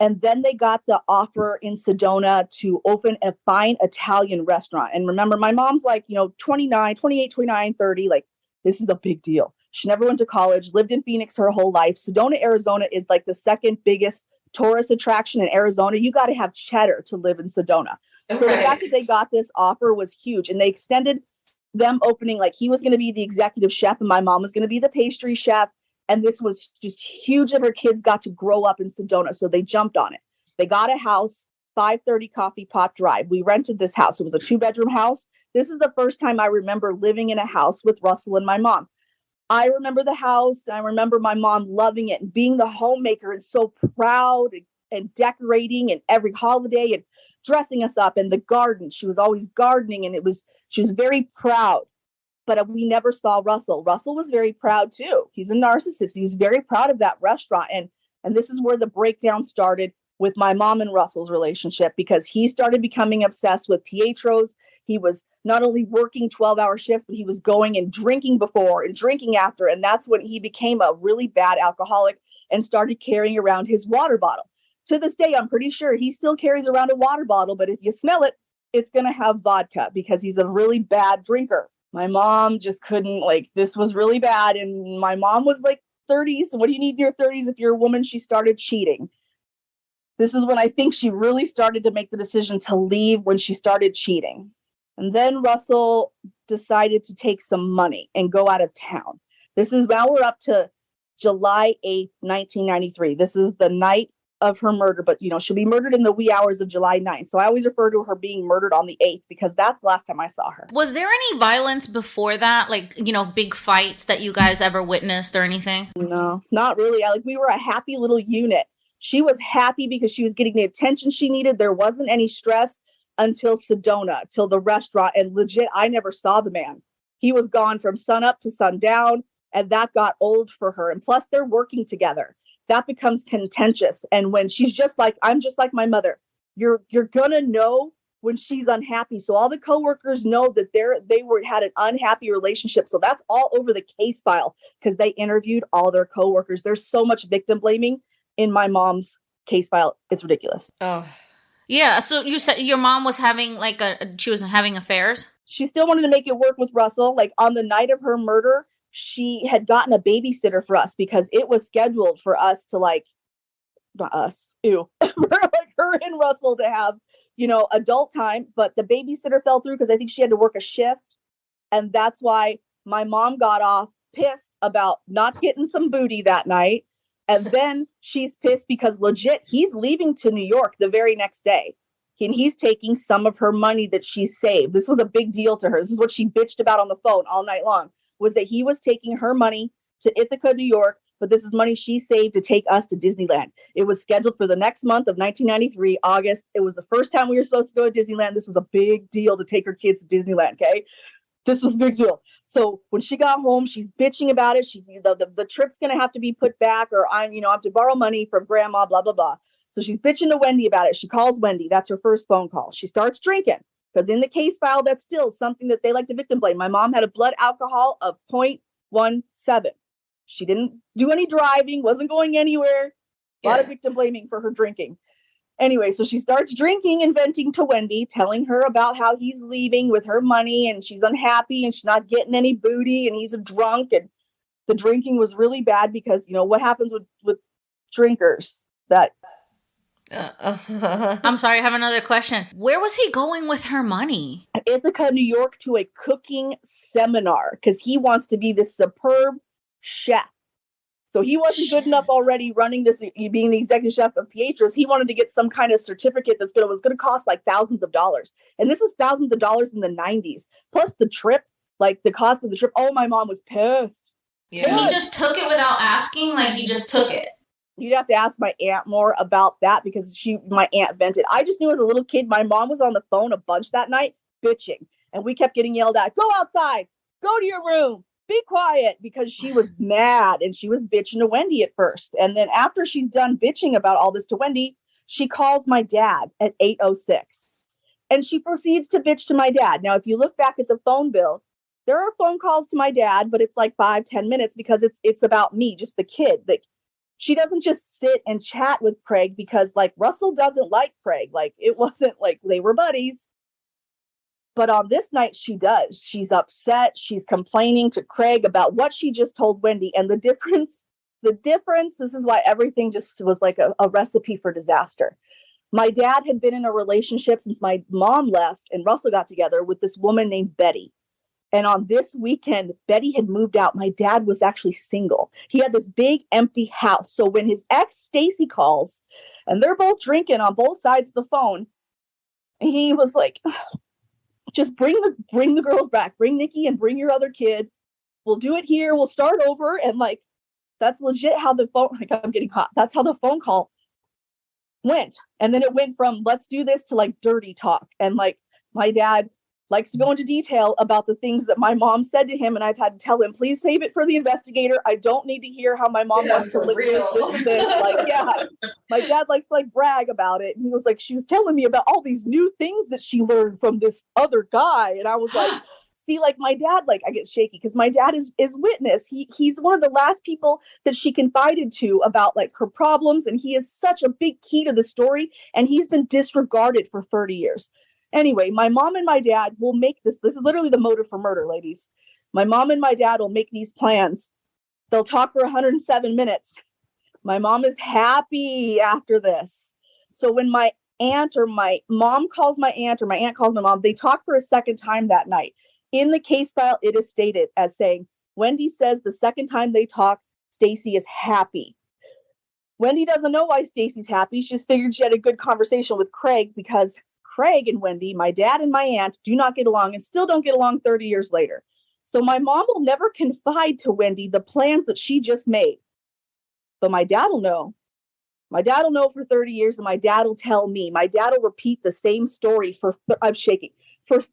And then they got the offer in Sedona to open a fine Italian restaurant. And remember, my mom's like, 28, 29, 30. Like, this is a big deal. She never went to college, lived in Phoenix her whole life. Sedona, Arizona is like the second biggest tourist attraction in Arizona. You got to have cheddar to live in Sedona. So the fact that they got this offer was huge. And they extended them opening, like he was going to be the executive chef and my mom was going to be the pastry chef. And this was just huge that her kids got to grow up in Sedona. So they jumped on it. They got a house, 530 Coffee Pot Drive. We rented this house. It was a 2-bedroom house. This is the first time I remember living in a house with Russell and my mom. I remember the house. And I remember my mom loving it and being the homemaker and so proud and decorating and every holiday and dressing us up in the garden. She was always gardening and she was very proud. But we never saw Russell. Russell was very proud too. He's a narcissist. He was very proud of that restaurant. And this is where the breakdown started with my mom and Russell's relationship, because he started becoming obsessed with Pietro's. He was not only working 12-hour shifts, but he was going and drinking before and drinking after. And that's when he became a really bad alcoholic and started carrying around his water bottle. To this day, I'm pretty sure he still carries around a water bottle, but if you smell it, it's going to have vodka because he's a really bad drinker. My mom just couldn't, this was really bad. And my mom was 30s. So what do you need in your 30s if you're a woman? She started cheating. This is when I think she really started to make the decision to leave, when she started cheating. And then Russell decided to take some money and go out of town. This is now we're up to July 8th, 1993. This is the night of her murder, but she'll be murdered in the wee hours of July 9th. So I always refer to her being murdered on the 8th because that's the last time I saw her. Was there any violence before that? Big fights that you guys ever witnessed or anything? No, not really. We were a happy little unit. She was happy because she was getting the attention she needed. There wasn't any stress until Sedona, till the restaurant. And legit, I never saw the man. He was gone from sun up to sundown, and that got old for her. And plus, they're working together. That becomes contentious. And when she's just like, I'm just like my mother, you're gonna know when she's unhappy. So all the coworkers know that they had an unhappy relationship. So that's all over the case file because they interviewed all their coworkers. There's so much victim blaming in my mom's case file. It's ridiculous. Oh, yeah. So you said your mom was having she was having affairs. She still wanted to make it work with Russell. On the night of her murder, she had gotten a babysitter for us because it was scheduled for us to not us, for her and Russell to have, adult time. But the babysitter fell through because I think she had to work a shift. And that's why my mom got off pissed about not getting some booty that night. And then she's pissed because legit, he's leaving to New York the very next day. And he's taking some of her money that she saved. This was a big deal to her. This is what she bitched about on the phone all night long. Was that he was taking her money to Ithaca, New York, but this is money she saved to take us to Disneyland. It was scheduled for the next month of 1993, August. It was the first time we were supposed to go to Disneyland. This was a big deal to take her kids to Disneyland, okay? This was a big deal. So when she got home, she's bitching about it. The trip's going to have to be put back, or I have to borrow money from grandma, blah, blah, blah. So she's bitching to Wendy about it. She calls Wendy. That's her first phone call. She starts drinking. Because in the case file, that's still something that they like to victim blame. My mom had a blood alcohol of 0.17. She didn't do any driving, wasn't going anywhere. A lot of victim blaming for her drinking. Anyway, so she starts drinking and venting to Wendy, telling her about how he's leaving with her money and she's unhappy and she's not getting any booty and he's a drunk. And the drinking was really bad because, what happens with drinkers that... I'm sorry, I have another question. Where was he going with her money? Ithaca, New York, to a cooking seminar because he wants to be this superb chef. So he wasn't good enough already running this, being the executive chef of Pietro's. He wanted to get some kind of certificate was going to cost thousands of dollars. And this is thousands of dollars in the 90s. Plus the trip, the cost of the trip. Oh, my mom was pissed. Yeah. He just took it without asking? He just took it? You'd have to ask my aunt more about that because my aunt vented. I just knew as a little kid, my mom was on the phone a bunch that night bitching. And we kept getting yelled at, go outside, go to your room, be quiet, because she was mad and she was bitching to Wendy at first. And then after she's done bitching about all this to Wendy, she calls my dad at 8:06. And she proceeds to bitch to my dad. Now, if you look back at the phone bill, there are phone calls to my dad, but it's like 5-10 minutes because it's about me, just the kid. Like, she doesn't just sit and chat with Craig because, like, Russell doesn't like Craig. Like, it wasn't like they were buddies. But on this night, she does. She's upset. She's complaining to Craig about what she just told Wendy. And the difference, this is why everything just was like a recipe for disaster. My dad had been in a relationship since my mom left and Russell got together with this woman named Betty. And on this weekend, Betty had moved out. My dad was actually single. He had this big empty house. So when his ex Stacy calls and they're both drinking on both sides of the phone, he was like, just bring the girls back, bring Nikki and bring your other kid. We'll do it here. We'll start over. And like, that's legit how the phone, like, I'm getting hot. That's how the phone call went. And then it went from let's do this to like dirty talk. And like, my dad likes to go into detail about the things that my mom said to him. And I've had to tell him, please save it for the investigator. I don't need to hear how my mom wants to live this. Like, yeah, my dad likes to like brag about it. And he was like, she was telling me about all these new things that she learned from this other guy. And I was like, see, like my dad, like I get shaky because my dad is witness. He's one of the last people that she confided to about like her problems. And he is such a big key to the story. And he's been disregarded for 30 years. Anyway, my mom and my dad will make this. This is literally the motive for murder, ladies. My mom and my dad will make these plans. They'll talk for 107 minutes. My mom is happy after this. So when my aunt or my mom calls my aunt or my aunt calls my mom, they talk for a second time that night. In the case file, it is stated as saying, Wendy says the second time they talk, Stacy is happy. Wendy doesn't know why Stacy's happy. She just figured she had a good conversation with Craig because Craig and Wendy, my dad and my aunt, do not get along and still don't get along 30 years later. So my mom will never confide to Wendy the plans that she just made. But my dad will know. My dad will know for 30 years and my dad will tell me. My dad will repeat the same story for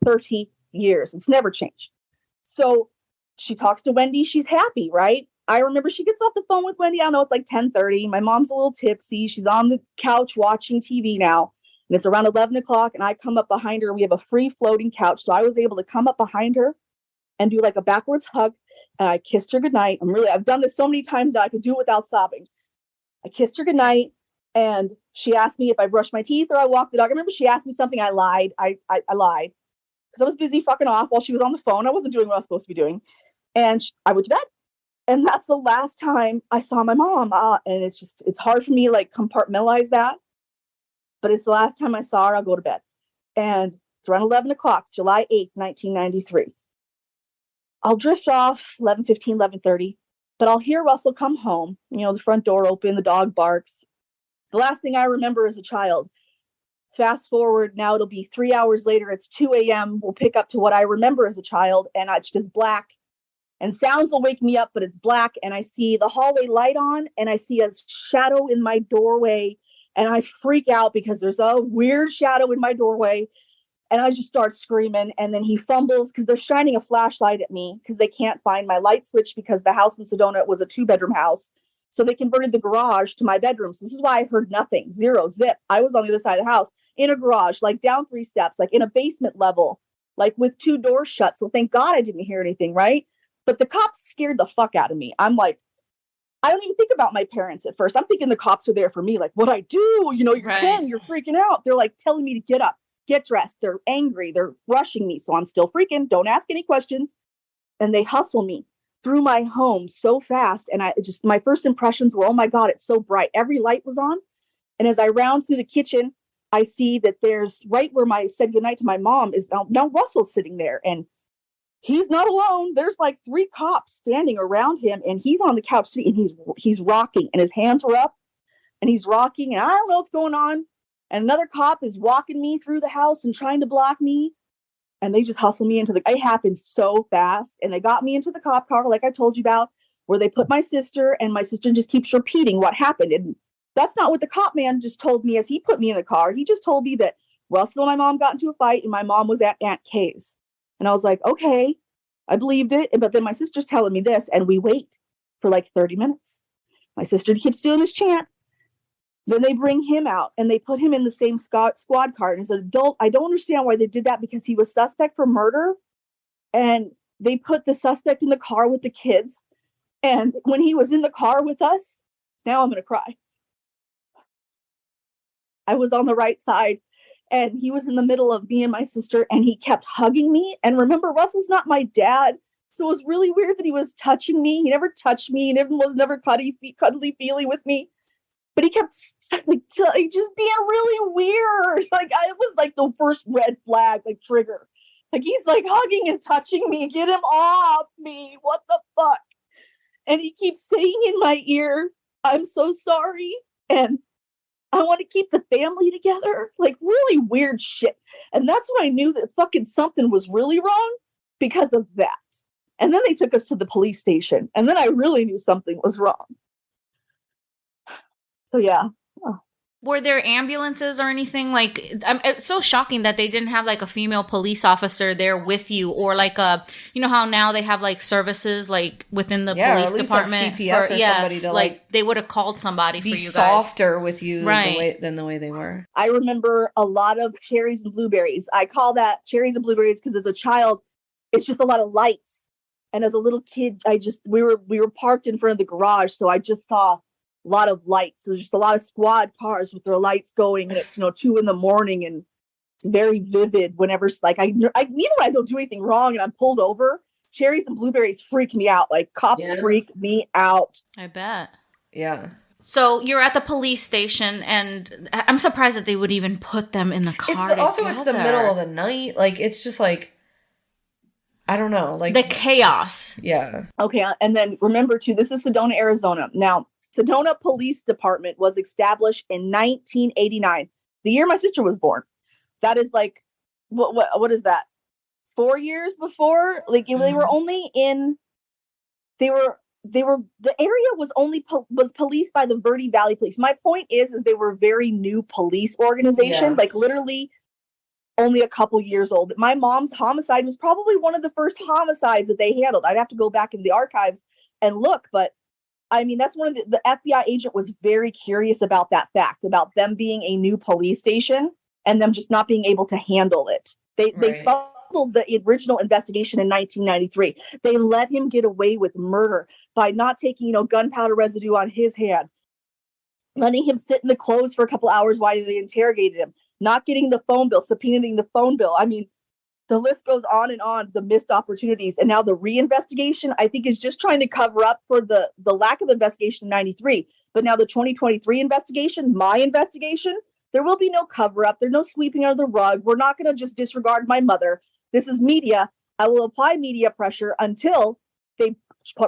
30 years. It's never changed. So she talks to Wendy. She's happy, right? I remember she gets off the phone with Wendy. I know it's like 10:30. My mom's a little tipsy. She's on the couch watching TV now. And it's around 11 o'clock and I come up behind her. We have a free floating couch. So I was able to come up behind her and do like a backwards hug. And I kissed her goodnight. I've done this so many times now I could do it without sobbing. I kissed her goodnight and she asked me if I brushed my teeth or I walked the dog. I remember she asked me something. I lied. I lied because I was busy fucking off while she was on the phone. I wasn't doing what I was supposed to be doing. And I went to bed. And that's the last time I saw my mom. And it's hard for me to like compartmentalize that. But it's the last time I saw her. I'll go to bed. And it's around 11 o'clock, July 8th, 1993. I'll drift off 11:15, 11:30, but I'll hear Russell come home. You know, the front door open, the dog barks. The last thing I remember as a child. Fast forward, now it'll be 3 hours later. It's 2 a.m. We'll pick up to what I remember as a child, and it's just black. And sounds will wake me up, but it's black. And I see the hallway light on, and I see a shadow in my doorway. And I freak out because there's a weird shadow in my doorway. And I just start screaming. And then he fumbles because they're shining a flashlight at me because they can't find my light switch because the house in Sedona was a 2-bedroom house. So they converted the garage to my bedroom. So this is why I heard nothing. Zero, zip. I was on the other side of the house in a garage, like down 3 steps, like in a basement level, like with 2 doors shut. So thank God I didn't hear anything, right? But the cops scared the fuck out of me. I'm like, I don't even think about my parents at first. I'm thinking the cops are there for me. Like, what I do? You know, you're 10, you're freaking out. They're like telling me to get up, get dressed. They're angry. They're rushing me. So I'm still freaking. Don't ask any questions. And they hustle me through my home so fast. And my first impressions were, oh my God, it's so bright. Every light was on. And as I round through the kitchen, I see that there's right where I said goodnight to my mom is now Russell's sitting there. And he's not alone. There's like 3 cops standing around him and he's on the couch sitting and he's rocking and his hands were up and he's rocking and I don't know what's going on. And another cop is walking me through the house and trying to block me. And they just hustle me it happened so fast. And they got me into the cop car like I told you about. where they put my sister, and my sister just keeps repeating what happened. And that's not what the cop man just told me as he put me in the car. He just told me that Russell and my mom got into a fight and my mom was at Aunt Kay's. And I was like, okay, I believed it. But then my sister's telling me this, and we wait for like 30 minutes. My sister keeps doing this chant. Then they bring him out and they put him in the same squad car. And as an adult, I don't understand why they did that, because he was suspect for murder. And they put the suspect in the car with the kids. And when he was in the car with us, now I'm going to cry. I was on the right side and he was in the middle of me and my sister, and he kept hugging me. And remember, Russell's not my dad. So it was really weird that he was touching me. He never touched me. He was never cuddly feely with me. But he kept like just being really weird. Like, I was like the first red flag, like trigger. Like, he's like hugging and touching me. Get him off me. What the fuck? And he keeps saying in my ear, I'm so sorry. And I want to keep the family together. Like, really weird shit. And that's when I knew that fucking something was really wrong, because of that. And then they took us to the police station. And then I really knew something was wrong. So, yeah. Oh. Were there ambulances or anything? Like, it's so shocking that they didn't have like a female police officer there with you, or like you know how now they have like services like within the police department. Like CPS or somebody to like they would have called somebody for you guys. Be softer with you, right, than the way they were. I remember a lot of cherries and blueberries. I call that cherries and blueberries because as a child, it's just a lot of lights. And as a little kid, we were parked in front of the garage, so I just saw a lot of lights. So there's just a lot of squad cars with their lights going, and it's 2 a.m, and it's very vivid. Whenever like I even when I don't do anything wrong and I'm pulled over, cherries and blueberries freak me out. Like, cops freak me out. I bet. Yeah. So you're at the police station, and I'm surprised that they would even put them in the car. It's the middle of the night. Like, it's just like, I don't know, like the chaos. Yeah. Okay, and then remember too, this is Sedona, Arizona. Now, Sedona Police Department was established in 1989, the year my sister was born. That is like, what is that? 4 years before? Like, they were only in, the area was only was policed by the Verde Valley Police. My point is they were a very new police organization, like literally only a couple years old. My mom's homicide was probably one of the first homicides that they handled. I'd have to go back in the archives and look, but I mean, that's one of the FBI agent was very curious about that fact, about them being a new police station and them just not being able to handle it. They followed the original investigation in 1993. They let him get away with murder by not taking, gunpowder residue on his hand, letting him sit in the clothes for a couple hours while they interrogated him, not getting the phone bill, subpoenaing the phone bill. I mean, the list goes on and on, the missed opportunities. And now the reinvestigation, I think, is just trying to cover up for the lack of investigation in 93. But now the 2023 investigation, my investigation, there will be no cover up. There's no sweeping under the rug. We're not going to just disregard my mother. This is media. I will apply media pressure until they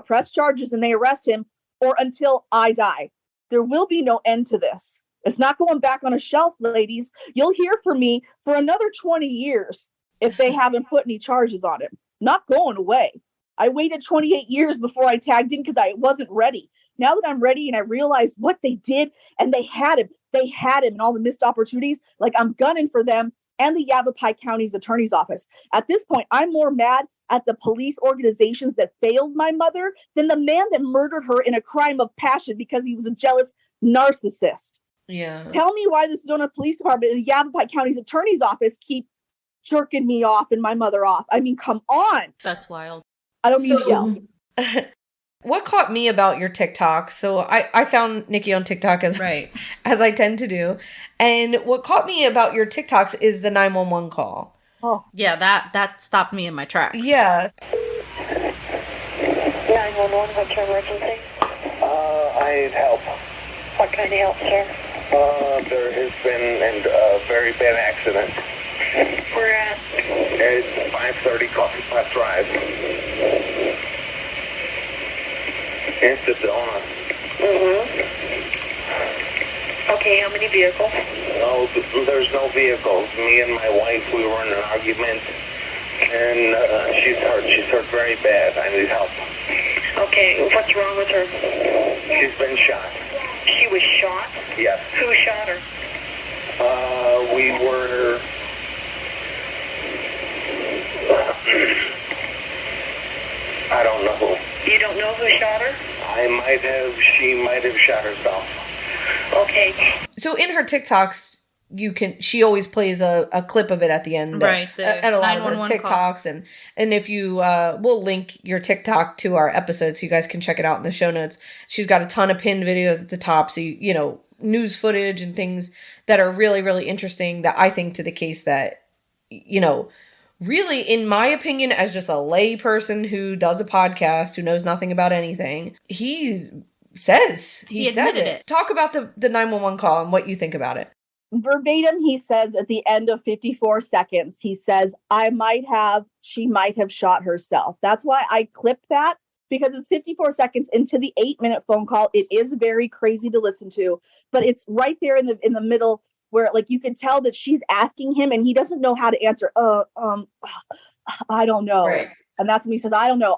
press charges and they arrest him, or until I die. There will be no end to this. It's not going back on a shelf, ladies. You'll hear from me for another 20 years. If they haven't put any charges on him. Not going away. I waited 28 years before I tagged in because I wasn't ready. Now that I'm ready and I realized what they did, and they had him and all the missed opportunities, like, I'm gunning for them and the Yavapai County's attorney's office. At this point, I'm more mad at the police organizations that failed my mother than the man that murdered her in a crime of passion because he was a jealous narcissist. Yeah. Tell me why the Sedona Police Department and the Yavapai County's attorney's office keep jerking me off and my mother off. I mean, come on. That's wild. I don't mean to yell. What caught me about your TikTok? So I found Nikki on TikTok as I tend to do. And what caught me about your TikToks is the 911 call. Oh. Yeah, that stopped me in my tracks. Yeah. 911, what's your emergency? I need help. What kind of help, sir? There has been a very bad accident. Where at? It's 530 Coffee Pot Drive. In Sedona. Okay, how many vehicles? No, there's no vehicles. Me and my wife, we were in an argument, and she's hurt. She's hurt very bad. I need help. Okay, what's wrong with her? She's been shot. She was shot? Yes. Who shot her? We were... I don't know. You don't know who shot her? She might have shot herself. Okay. So in her TikToks, she always plays a clip of it at the end. Right. At a lot of her 911 TikToks. call. And if you, we'll link your TikTok to our episode so you guys can check it out in the show notes. She's got a ton of pinned videos at the top. So, you know, news footage and things that are really, really interesting that I think to the case that, you know, really, in my opinion, as just a lay person who does a podcast, who knows nothing about anything, he says it. Talk about the 911 call and what you think about it. Verbatim, he says at the end of 54 seconds, he says, she might have shot herself. That's why I clipped that, because it's 54 seconds into the 8-minute phone call. It is very crazy to listen to, but it's right there in the middle where, like, you can tell that she's asking him and he doesn't know how to answer. I don't know. Right. And that's when he says, I don't know.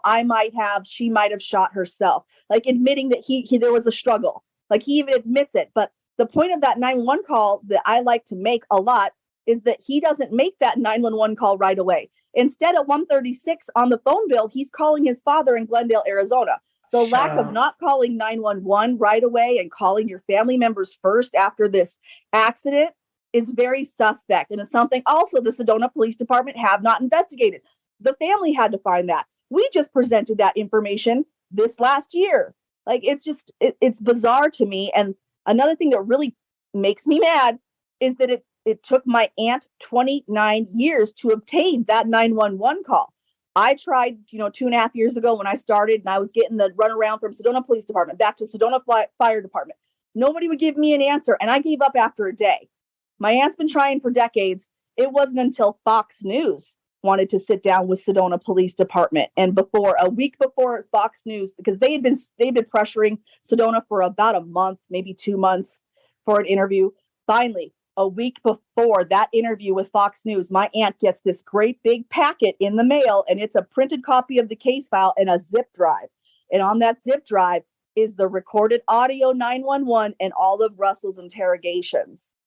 She might have shot herself. Like, admitting that there was a struggle. Like, he even admits it. But the point of that 911 call that I like to make a lot is that he doesn't make that 911 call right away. Instead, at 1:36 on the phone bill, he's calling his father in Glendale, Arizona. The lack of not calling 911 right away and calling your family members first after this accident is very suspect. And it's something also the Sedona Police Department have not investigated. The family had to find that. We just presented that information this last year. Like, it's bizarre to me. And another thing that really makes me mad is that it took my aunt 29 years to obtain that 911 call. I tried, 2.5 years ago when I started, and I was getting the runaround from Sedona Police Department back to Sedona Fire Department. Nobody would give me an answer, and I gave up after a day. My aunt's been trying for decades. It wasn't until Fox News wanted to sit down with Sedona Police Department, and a week before Fox News, because they'd been pressuring Sedona for about a month, maybe 2 months, for an interview. Finally, a week before that interview with Fox News, my aunt gets this great big packet in the mail, and it's a printed copy of the case file and a zip drive. And on that zip drive is the recorded audio 911 and all of Russell's interrogations.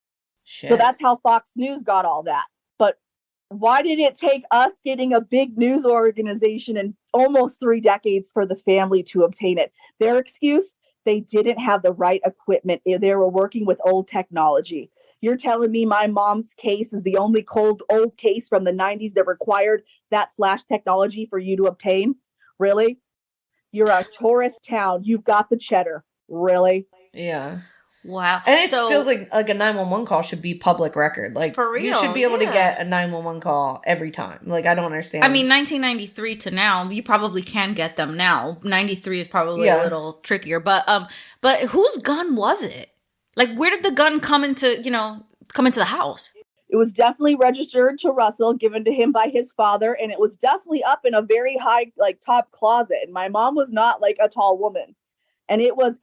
Shit. So that's how Fox News got all that. But why did it take us getting a big news organization and almost 3 decades for the family to obtain it? Their excuse, they didn't have the right equipment. They were working with old technology. You're telling me my mom's case is the only old case from the 90s that required that flash technology for you to obtain? Really? You're a tourist town. You've got the cheddar. Really? Yeah. Wow. And it feels like a 911 call should be public record. Like, for real, you should be able to get a 911 call every time. Like, I don't understand. I mean, 1993 to now, you probably can get them now. 93 is probably a little trickier. But whose gun was it? Like, where did the gun come into the house? It was definitely registered to Russell, given to him by his father, and it was definitely up in a very high, like, top closet. And my mom was not, like, a tall woman. And it was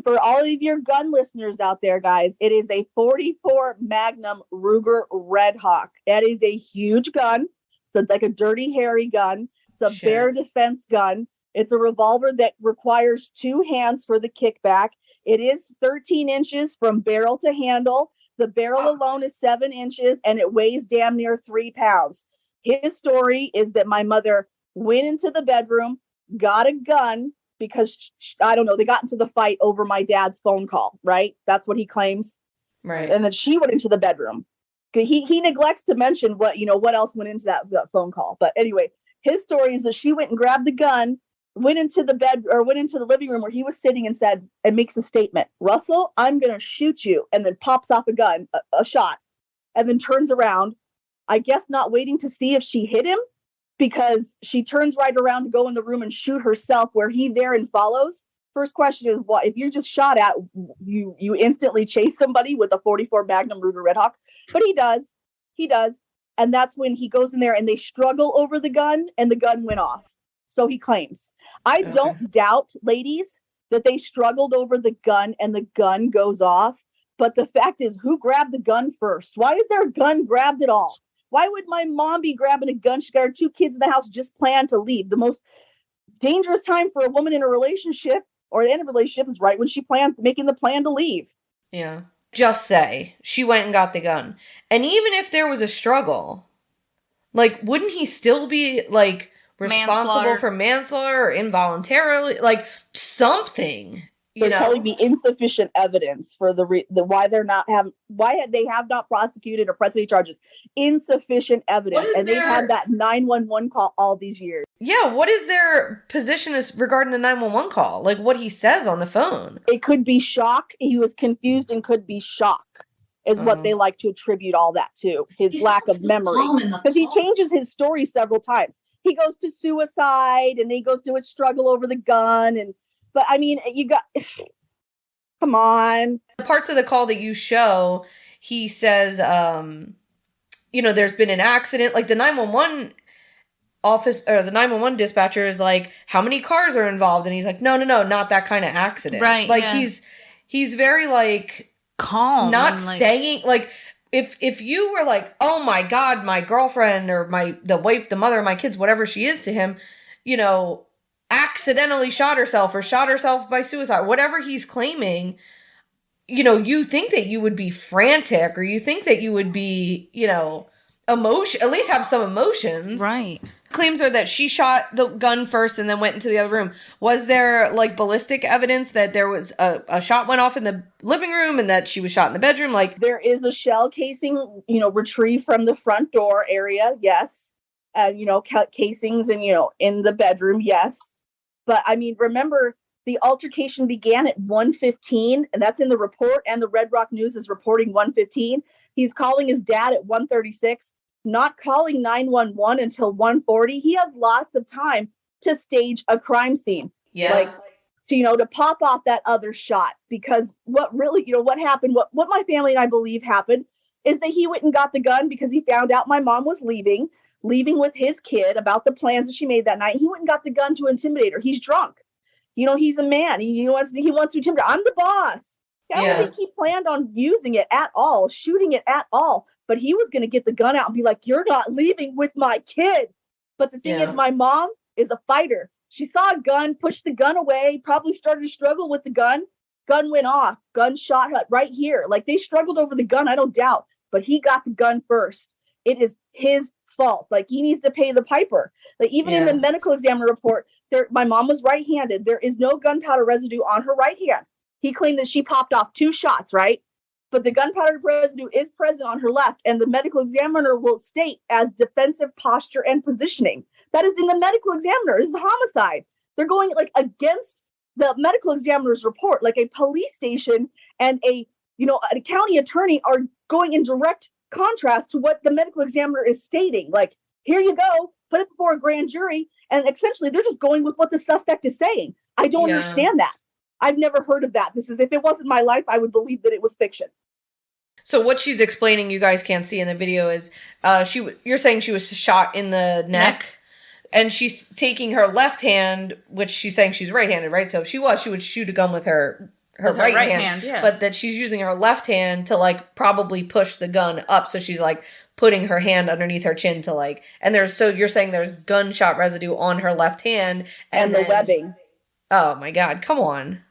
for all of your gun listeners out there, guys, it is a 44 Magnum Ruger Red Hawk. That is a huge gun. So it's like a Dirty Harry gun. It's a bear defense gun. It's a revolver that requires 2 hands for the kickback. It is 13 inches from barrel to handle. The barrel alone is 7 inches, and it weighs damn near 3 pounds. His story is that my mother went into the bedroom, got a gun, because, I don't know, they got into the fight over my dad's phone call, right? That's what he claims. Right. And then she went into the bedroom. He neglects to mention what else went into that phone call. But anyway, his story is that she went and grabbed the gun, went into the living room where he was sitting and makes a statement. Russell, I'm going to shoot you. And then pops off a gun, a shot, and then turns around, I guess not waiting to see if she hit him, because she turns right around to go in the room and shoot herself, where he there and follows. First question is, what if you're just shot at, you instantly chase somebody with a 44 Magnum Ruger Red Hawk? But he does. And that's when he goes in there and they struggle over the gun, and the gun went off. So he claims. I don't doubt, ladies, that they struggled over the gun and the gun goes off. But the fact is, who grabbed the gun first? Why is there a gun grabbed at all? Why would my mom be grabbing a gun? She got her 2 kids in the house, just planned to leave. The most dangerous time for a woman in a relationship or the end of a relationship is right when she making the plan to leave. Yeah. Just say she went and got the gun. And even if there was a struggle, like, wouldn't he still be, like, responsible for manslaughter or involuntarily? Like, something. They're telling me insufficient evidence for why they have not prosecuted or pressed any charges. Insufficient evidence, and they've had that 911 call all these years. Yeah, what is their position regarding the 911 call? Like what he says on the phone? It could be shock. He was confused and could be shock. Is what they like to attribute all that to. His lack of memory, because he changes his story several times. He goes to suicide, and then he goes to his struggle over the gun, But I mean, come on. The parts of the call that you show, he says, there's been an accident. Like the 911 office or the 911 dispatcher is like, how many cars are involved? And he's like, no, not that kind of accident. Right. Like he's very like calm. Not saying like, if you were like, oh my God, my girlfriend or the wife, the mother of my kids, whatever she is to him, accidentally shot herself or shot herself by suicide, whatever he's claiming, you think that you would be frantic or you think that you would be, at least have some emotions. Right. Claims are that she shot the gun first and then went into the other room. Was there like ballistic evidence that there was a shot went off in the living room and that she was shot in the bedroom? Like there is a shell casing, retrieved from the front door area. Yes. And, casings and, in the bedroom. Yes. But I mean, remember, the altercation began at 1:15, and that's in the report, and the Red Rock News is reporting 1:15. He's calling his dad at 1:36, not calling 911 until 1:40. He has lots of time to stage a crime scene. Yeah. To pop off that other shot, because what really, what happened, what my family and I believe happened is that he went and got the gun because he found out my mom was leaving with his kid about the plans that she made that night. He went and got the gun to intimidate her. He's drunk. He's a man. He wants to intimidate. I'm the boss. I don't think he planned on using it at all, shooting it at all. But he was going to get the gun out and be like, you're not leaving with my kid. But the thing is, my mom is a fighter. She saw a gun, pushed the gun away, probably started to struggle with the gun. Gun went off. Gun shot her right here. Like, they struggled over the gun, I don't doubt. But he got the gun first. It is his fault. Like, he needs to pay the piper. Like, even in the medical examiner report, my mom was right-handed. There is no gunpowder residue on her right hand. He claimed that she popped off 2 shots, right? But the gunpowder residue is present on her left, and the medical examiner will state as defensive posture and positioning. That is in the medical examiner. This is a homicide. They're going like against the medical examiner's report. Like, a police station and a county attorney are going in direct contrast to what the medical examiner is stating. Like, here you go, put it before a grand jury, and essentially they're just going with what the suspect is saying. I don't understand that. I've never heard of that. If it wasn't my life, I would believe that it was fiction. So what she's explaining, you guys can't see in the video, is you're saying she was shot in the neck, and she's taking her left hand, which she's saying she's right-handed, right? So if she would shoot a gun with her right hand, but that she's using her left hand to like probably push the gun up. So she's like putting her hand underneath her chin to like, and you're saying there's gunshot residue on her left hand and the webbing. Oh my God, come on.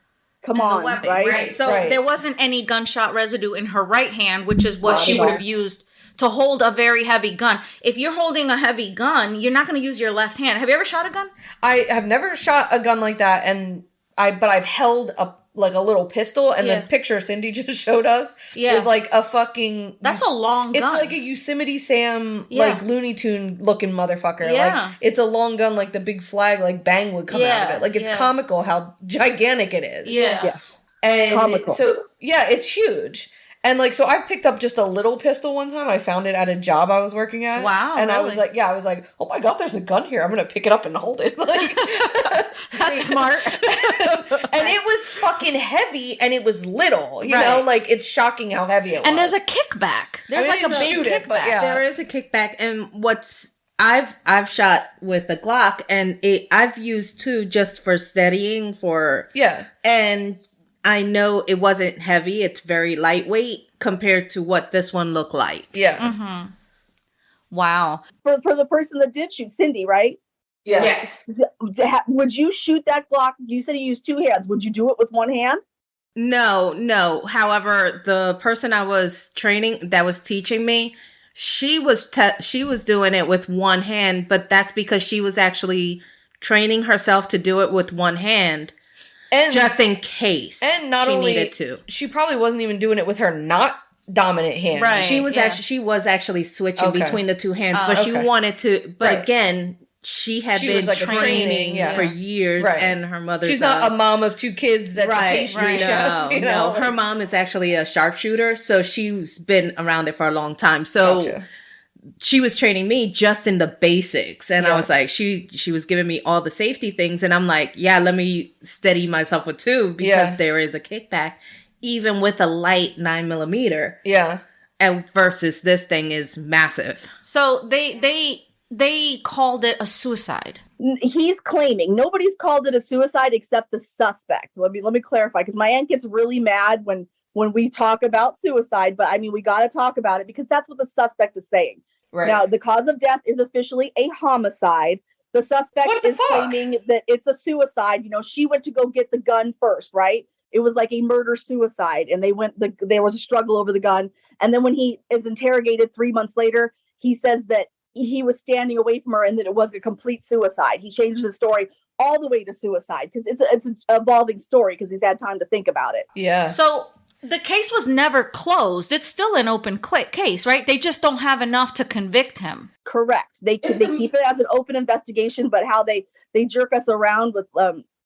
The webbing, right? So there wasn't any gunshot residue in her right hand, which is what she would have used to hold a very heavy gun. If you're holding a heavy gun, you're not going to use your left hand. Have you ever shot a gun? I have never shot a gun like that, but I've held a little pistol, and the picture Cindy just showed us is like a fucking... That's a long gun. It's like a Yosemite Sam, like Looney Tune looking motherfucker. Yeah. Like, it's a long gun, like the big flag, like bang would come out of it. Like, it's comical how gigantic it is. Yeah. And comical. So, it's huge. And like, so I picked up just a little pistol one time. I found it at a job I was working at. Wow. And really? I was like, oh my God, there's a gun here. I'm going to pick it up and hold it. Like, that's smart. And it was fucking heavy, and it was little, you know, like, it's shocking how heavy it was. And there's a kickback. There's like a big kickback. There is a kickback. And I've shot with a Glock, and I've used 2 just for steadying and I know it wasn't heavy. It's very lightweight compared to what this one looked like. Yeah. Mm-hmm. Wow. For the person that did shoot Cindy, right? Yes. Would you shoot that Glock? You said you used 2 hands. Would you do it with 1 hand? No. However, the person I was training that was teaching me, she was doing it with 1 hand, but that's because she was actually training herself to do it with 1 hand, and just in case. And not she only needed to, she probably wasn't even doing it with her not dominant hand. Right. She was actually switching between the 2 hands, but she wanted to. But again, she had been like training for years, and her mother's she's not a mom of 2 kids that's a pastry chef. No, her mom is actually a sharpshooter, so she's been around it for a long time. So she was training me just in the basics, and I was like, she was giving me all the safety things, and I'm like, let me steady myself with 2 because there is a kickback, even with a light 9mm. Yeah, and versus this thing is massive. So they called it a suicide. He's claiming nobody's called it a suicide except the suspect. Let me clarify, because my aunt gets really mad when we talk about suicide, but I mean, we got to talk about it because that's what the suspect is saying. Right. Now, the cause of death is officially a homicide. The suspect is claiming that it's a suicide. You know, she went to go get the gun first, right? It was like a murder-suicide, and there was a struggle over the gun. And then when he is interrogated 3 months later, he says that he was standing away from her and that it was a complete suicide. He changed the story all the way to suicide because it's an evolving story because he's had time to think about it. Yeah. So the case was never closed. It's still an open case, right? They just don't have enough to convict him. Correct. They keep it as an open investigation, but how they jerk us around with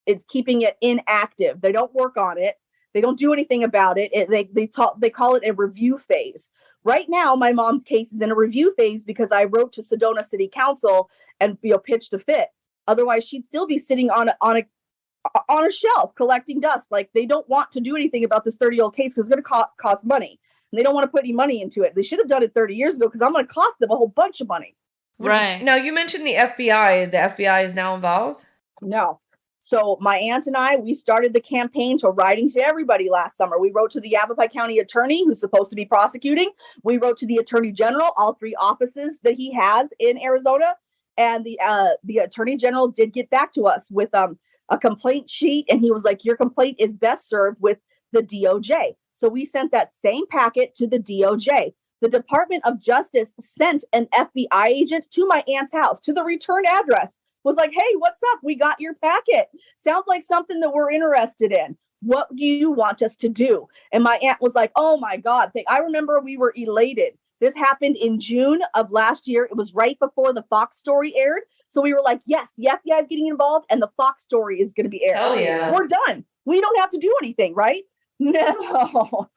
it's keeping it inactive. They don't work on it. They don't do anything about it. They call it a review phase. Right now, my mom's case is in a review phase because I wrote to Sedona City Council and pitched a fit. Otherwise, she'd still be sitting on a shelf collecting dust. Like, they don't want to do anything about this 30-year-old case because it's going to cost money. And they don't want to put any money into it. They should have done it 30 years ago because I'm going to cost them a whole bunch of money. Right. Now, you mentioned the FBI. The FBI is now involved? No. So my aunt and I, we started the campaign to writing to everybody last summer. We wrote to the Yavapai County attorney who's supposed to be prosecuting. We wrote to the attorney general, all 3 offices that he has in Arizona. And the attorney general did get back to us with a complaint sheet. And he was like, your complaint is best served with the DOJ. So we sent that same packet to the DOJ. The Department of Justice sent an FBI agent to my aunt's house, to the return address. Was like, hey, what's up? We got your packet. Sounds like something that we're interested in. What do you want us to do? And my aunt was like, oh my God. I remember we were elated. This happened in June of last year. It was right before the Fox story aired. So we were like, yes, the FBI is getting involved and the Fox story is going to be aired. Hell yeah. We're done. We don't have to do anything, right? No.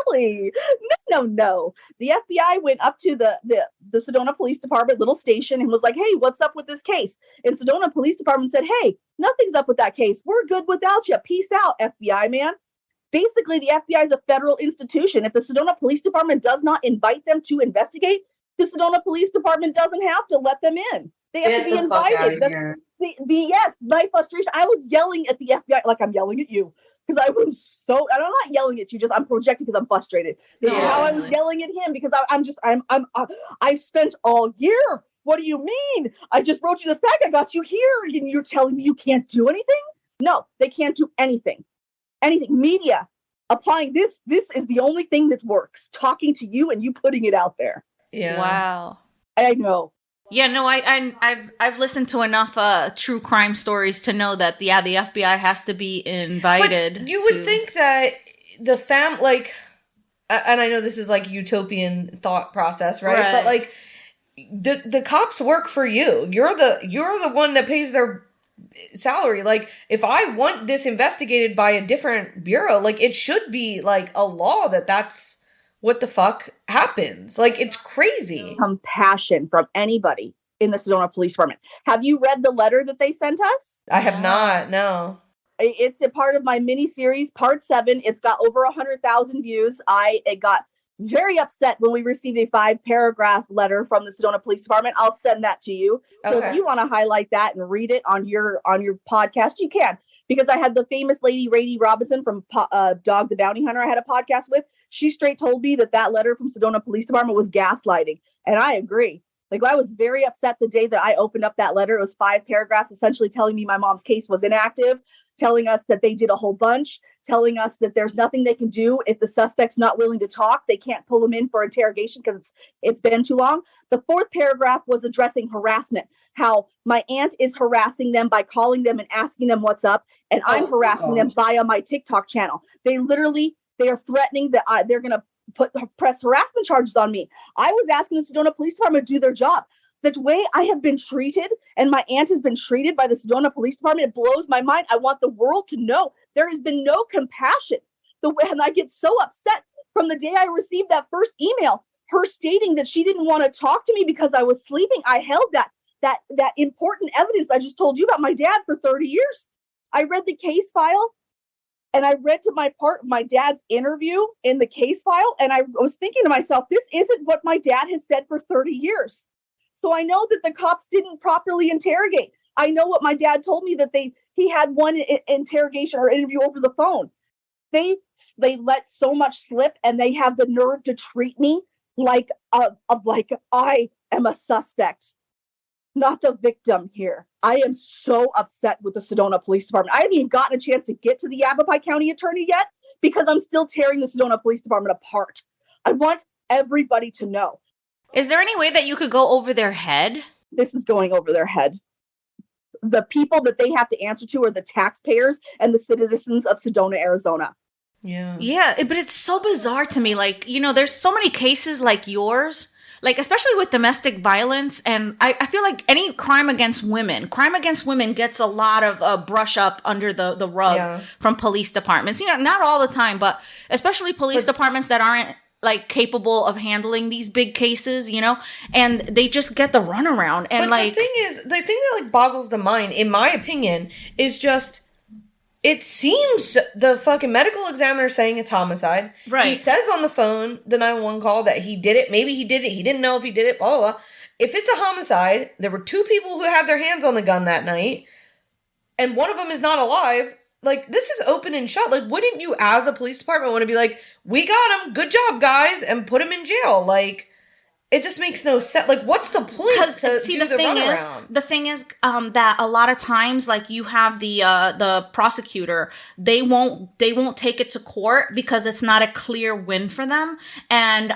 Really? No. The FBI went up to the Sedona Police Department little station and was like, hey, what's up with this case? And Sedona Police Department said, hey, nothing's up with that case. We're good without you. Peace out, FBI, man. Basically, the FBI is a federal institution. If the Sedona Police Department does not invite them to investigate, the Sedona Police Department doesn't have to let them in. They have to be invited. Yes, my frustration. I was yelling at the FBI like I'm yelling at you. Because I was and I'm not yelling at you, I'm projecting because I'm frustrated. This is how I was yelling at him because I spent all year. What do you mean? I just wrote you this back. I got you here. And you're telling me you can't do anything? No, they can't do anything. Media applying this is the only thing that works. Talking to you and you putting it out there. Yeah. Wow. I know. Yeah, no, I've listened to enough true crime stories to know that the FBI has to be invited. But you would think that the and I know this is like utopian thought process, right? But like the cops work for you. You're the one that pays their salary. Like, if I want this investigated by a different bureau, like, it should be like a law that's what the fuck happens. Like, it's crazy. Compassion from anybody in the Sedona Police Department. Have you read the letter that they sent us? I have not, no. It's a part of my mini-series, part 7. It's got over 100,000 views. I got very upset when we received a 5-paragraph letter from the Sedona Police Department. I'll send that to you. So if you want to highlight that and read it on your podcast, you can. Because I had the famous lady, Rady Robinson from Dog the Bounty Hunter I had a podcast with. She straight told me that letter from Sedona Police Department was gaslighting. And I agree. Like, I was very upset the day that I opened up that letter. It was 5 paragraphs essentially telling me my mom's case was inactive, telling us that they did a whole bunch, telling us that there's nothing they can do. If the suspect's not willing to talk, they can't pull him in for interrogation because it's been too long. The 4th paragraph was addressing harassment, how my aunt is harassing them by calling them and asking them what's up, and I'm harassing them via my TikTok channel. They are threatening that they're going to press harassment charges on me. I was asking the Sedona Police Department to do their job. The way I have been treated and my aunt has been treated by the Sedona Police Department, it blows my mind. I want the world to know there has been no compassion. And I get so upset from the day I received that first email, her stating that she didn't want to talk to me because I was sleeping. I held that important evidence I just told you about my dad for 30 years. I read the case file. And I read to my dad's interview in the case file. And I was thinking to myself, this isn't what my dad has said for 30 years. So I know that the cops didn't properly interrogate. I know what my dad told me, that he had one interrogation or interview over the phone. They let so much slip, and they have the nerve to treat me like I am a suspect, not the victim here. I am so upset with the Sedona Police Department. I haven't even gotten a chance to get to the Yavapai County Attorney yet because I'm still tearing the Sedona Police Department apart. I want everybody to know. Is there any way that you could go over their head? This is going over their head. The people that they have to answer to are the taxpayers and the citizens of Sedona, Arizona. Yeah, but it's so bizarre to me. Like, there's so many cases like yours, like especially with domestic violence. And I feel like any crime against women gets a lot of brush up under the rug from police departments. Not all the time, but especially police departments that aren't like capable of handling these big cases, and they just get the runaround. And but the thing that like boggles the mind, in my opinion, is just, it seems the fucking medical examiner saying it's homicide. Right. He says on the phone, the 911 call, that he did it. Maybe he did it. He didn't know if he did it, blah, blah, blah. If it's a homicide, there were 2 people who had their hands on the gun that night, and one of them is not alive. Like, this is open and shut. Like, wouldn't you, as a police department, want to be like, we got him, good job, guys, and put him in jail? Like, it just makes no sense. Like, what's the point to do the runaround? The thing is that a lot of times, like, you have the prosecutor, they won't take it to court because it's not a clear win for them. And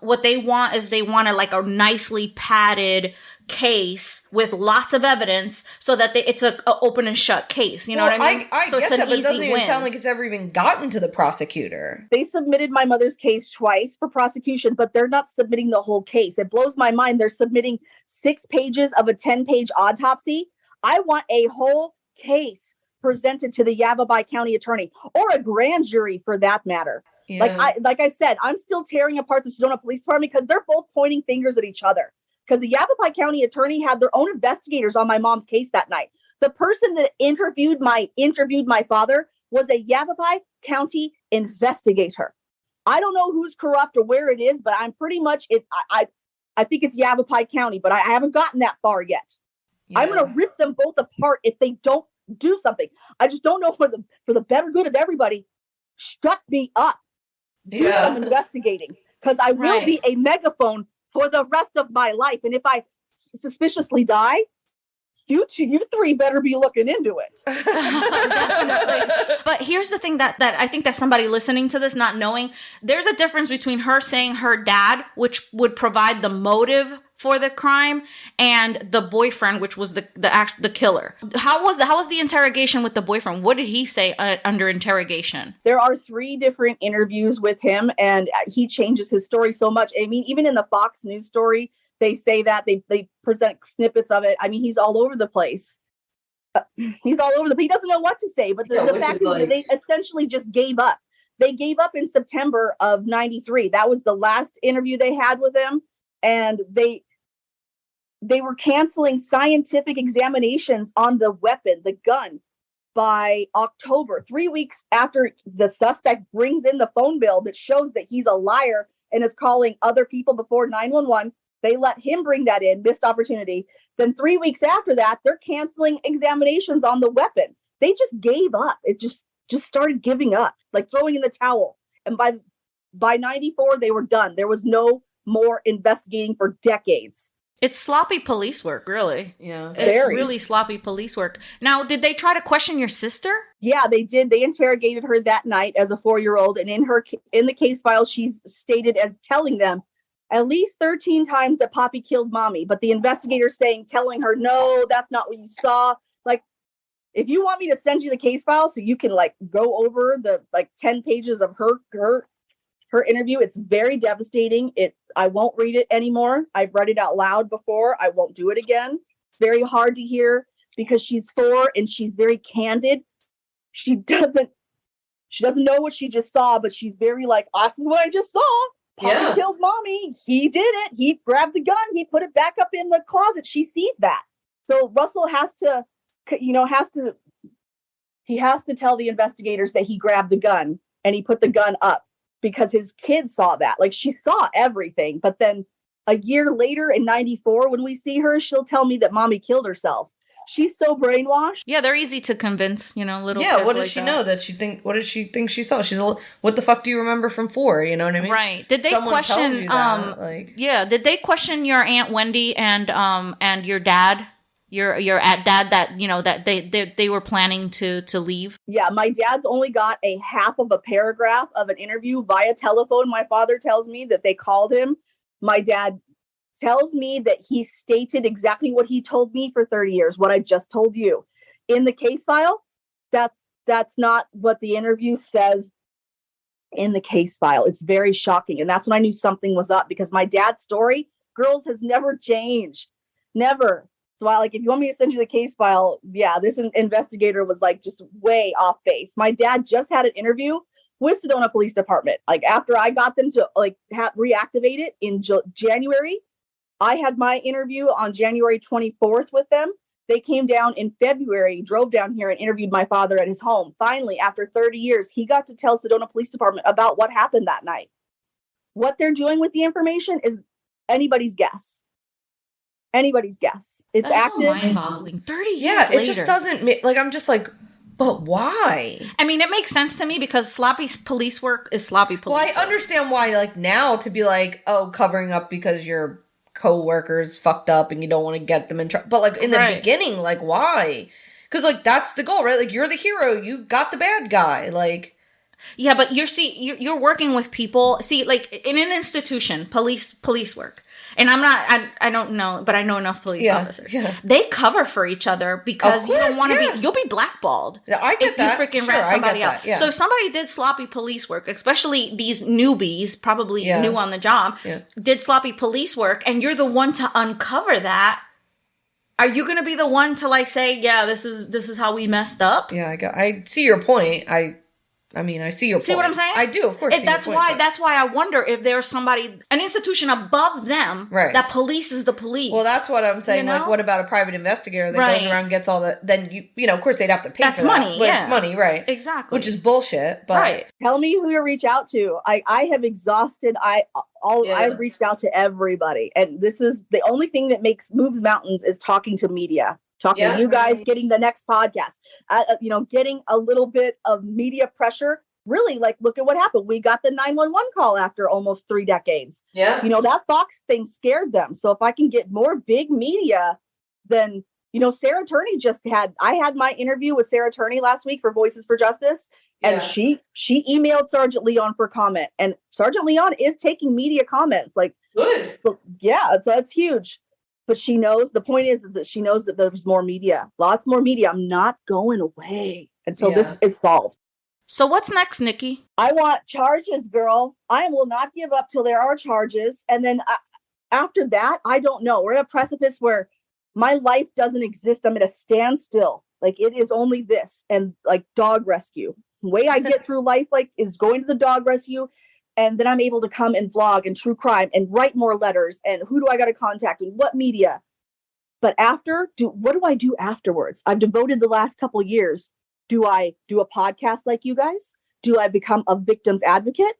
what they want is like a nicely padded case with lots of evidence so that it's a open and shut case. You know what I mean? I so get it's that, but it doesn't even win. sound like it's ever even gotten to the prosecutor. They submitted my mother's case twice for prosecution, but they're not submitting the whole case. It blows my mind. They're submitting 6 pages of a 10-page autopsy. I want a whole case presented to the Yavapai County Attorney or a grand jury for that matter. Yeah. Like I said, I'm still tearing apart the Sedona Police Department because they're both pointing fingers at each other. Because the Yavapai County Attorney had their own investigators on my mom's case that night. The person that interviewed my father was a Yavapai County investigator. I don't know who's corrupt or where it is, but I'm pretty much it. I think it's Yavapai County, but I haven't gotten that far yet. Yeah. I'm going to rip them both apart if they don't do something. I just don't know for the better good of everybody. Shut me up. Do some investigating, because I will be a megaphone for the rest of my life. And if I suspiciously die, you 3 better be looking into it. But here's the thing that I think that somebody listening to this not knowing, there's a difference between her saying her dad, which would provide the motive for the crime, and the boyfriend, which was the killer. How was the interrogation with the boyfriend? What did he say under interrogation? There are 3 different interviews with him, and he changes his story so much. I mean, even in the Fox News story, they say that they present snippets of it. I mean, he's all over the place. He doesn't know what to say, but the fact is that they essentially just gave up. They gave up in September of 93. That was the last interview they had with him. And they were canceling scientific examinations on the weapon, the gun, by October, 3 weeks after the suspect brings in the phone bill that shows that he's a liar and is calling other people before 911. They let him bring that in, missed opportunity. Then 3 weeks after that, they're canceling examinations on the weapon. They just gave up. It just started giving up, like throwing in the towel. And by 94, they were done. There was no more investigating for decades. It's sloppy police work, really. Yeah. It's Very. really sloppy police work. Now, did they try to question your sister? Yeah, they did. They interrogated her that night as a 4-year-old, and in the case file, she's stated as telling them at least 13 times that Poppy killed Mommy. But the investigator's telling her, no, that's not what you saw. Like, if you want me to send you the case file so you can like go over the like 10 pages of her interview, it's very devastating. I won't read it anymore. I've read it out loud before. I won't do it again. It's very hard to hear because she's 4 and she's very candid. She doesn't know what she just saw, but she's very like, this is what I just saw. Poppy killed Mommy. He did it. He grabbed the gun. He put it back up in the closet. She sees that. So Russell has to tell the investigators that he grabbed the gun and he put the gun up because his kid saw that. Like, she saw everything. But then a year later in 94, when we see her, she'll tell me that Mommy killed herself. She's so brainwashed. Yeah, they're easy to convince, little kids. Yeah, what does like she that. know what does she think she saw? She's what the fuck do you remember from 4? You know what I mean? Right. Did they Someone question tells you that, did they question your Aunt Wendy and your dad? Your dad that they were planning to leave? Yeah, my dad's only got a half of a paragraph of an interview via telephone. My father tells me that they called him. My dad tells me that he stated exactly what he told me for 30 years, what I just told you. In the case file, that's not what the interview says in the case file. It's very shocking. And that's when I knew something was up because my dad's story, girls, has never changed. Never. So if you want me to send you the case file, yeah, this investigator was like just way off base. My dad just had an interview with Sedona Police Department. Like after I got them to reactivate it in January, I had my interview on January 24th with them. They came down in February, drove down here and interviewed my father at his home. Finally, after 30 years, he got to tell Sedona Police Department about what happened that night. What they're doing with the information is anybody's guess. Anybody's guess. It's That's active. So mind-boggling. 30 years Yeah, later. it just doesn't make, I'm just like, but why? I mean, it makes sense to me because sloppy police work is sloppy police work. Well, I understand why, now to be covering up because your co-workers fucked up and you don't want to get them in trouble. But, in the beginning, why? Because, that's the goal, right? You're the hero. You got the bad guy. Yeah, but you're working with people. See, in an institution, police work. And I don't know, but I know enough police officers. Yeah. They cover for each other because you don't want to you'll be blackballed. Yeah, I get that. If you freaking rat somebody out. Yeah. So if somebody did sloppy police work, especially these newbies, probably new on the job, did sloppy police work, and you're the one to uncover that, are you going to be the one to say, yeah, this is how we messed up? Yeah, I see your point. I see your point. See what I'm saying? I do, of course. That's why I wonder if there's an institution above them that polices the police. Well, that's what I'm saying. What about a private investigator that goes around and gets all the? Then of course they'd have to pay. That's for money. That, but it's money, right? Exactly. Which is bullshit. But Tell me who to reach out to. I have exhausted. I've reached out to everybody, and this is the only thing that moves mountains is talking to media. Talking to you guys, getting the next podcast, getting a little bit of media pressure. Really, look at what happened. We got the 911 call after almost 3 decades. Yeah. That Fox thing scared them. So if I can get more big media, then, Sarah Turney I had my interview with Sarah Turney last week for Voices for Justice. And she emailed Sergeant Leon for comment. And Sergeant Leon is taking media comments. Good. Yeah, so that's huge. But she knows, the point is that she knows that there's more media, lots more media. I'm not going away until this is solved. So what's next, Nikki? I want charges, girl. I will not give up till there are charges. And then after that, I don't know. We're at a precipice where my life doesn't exist. I'm at a standstill. It is only this and dog rescue. The way I get through life, is going to the dog rescue. And then I'm able to come and vlog and true crime and write more letters. And who do I got to contact and what media? But what do I do afterwards? I've devoted the last couple of years. Do I do a podcast like you guys? Do I become a victim's advocate?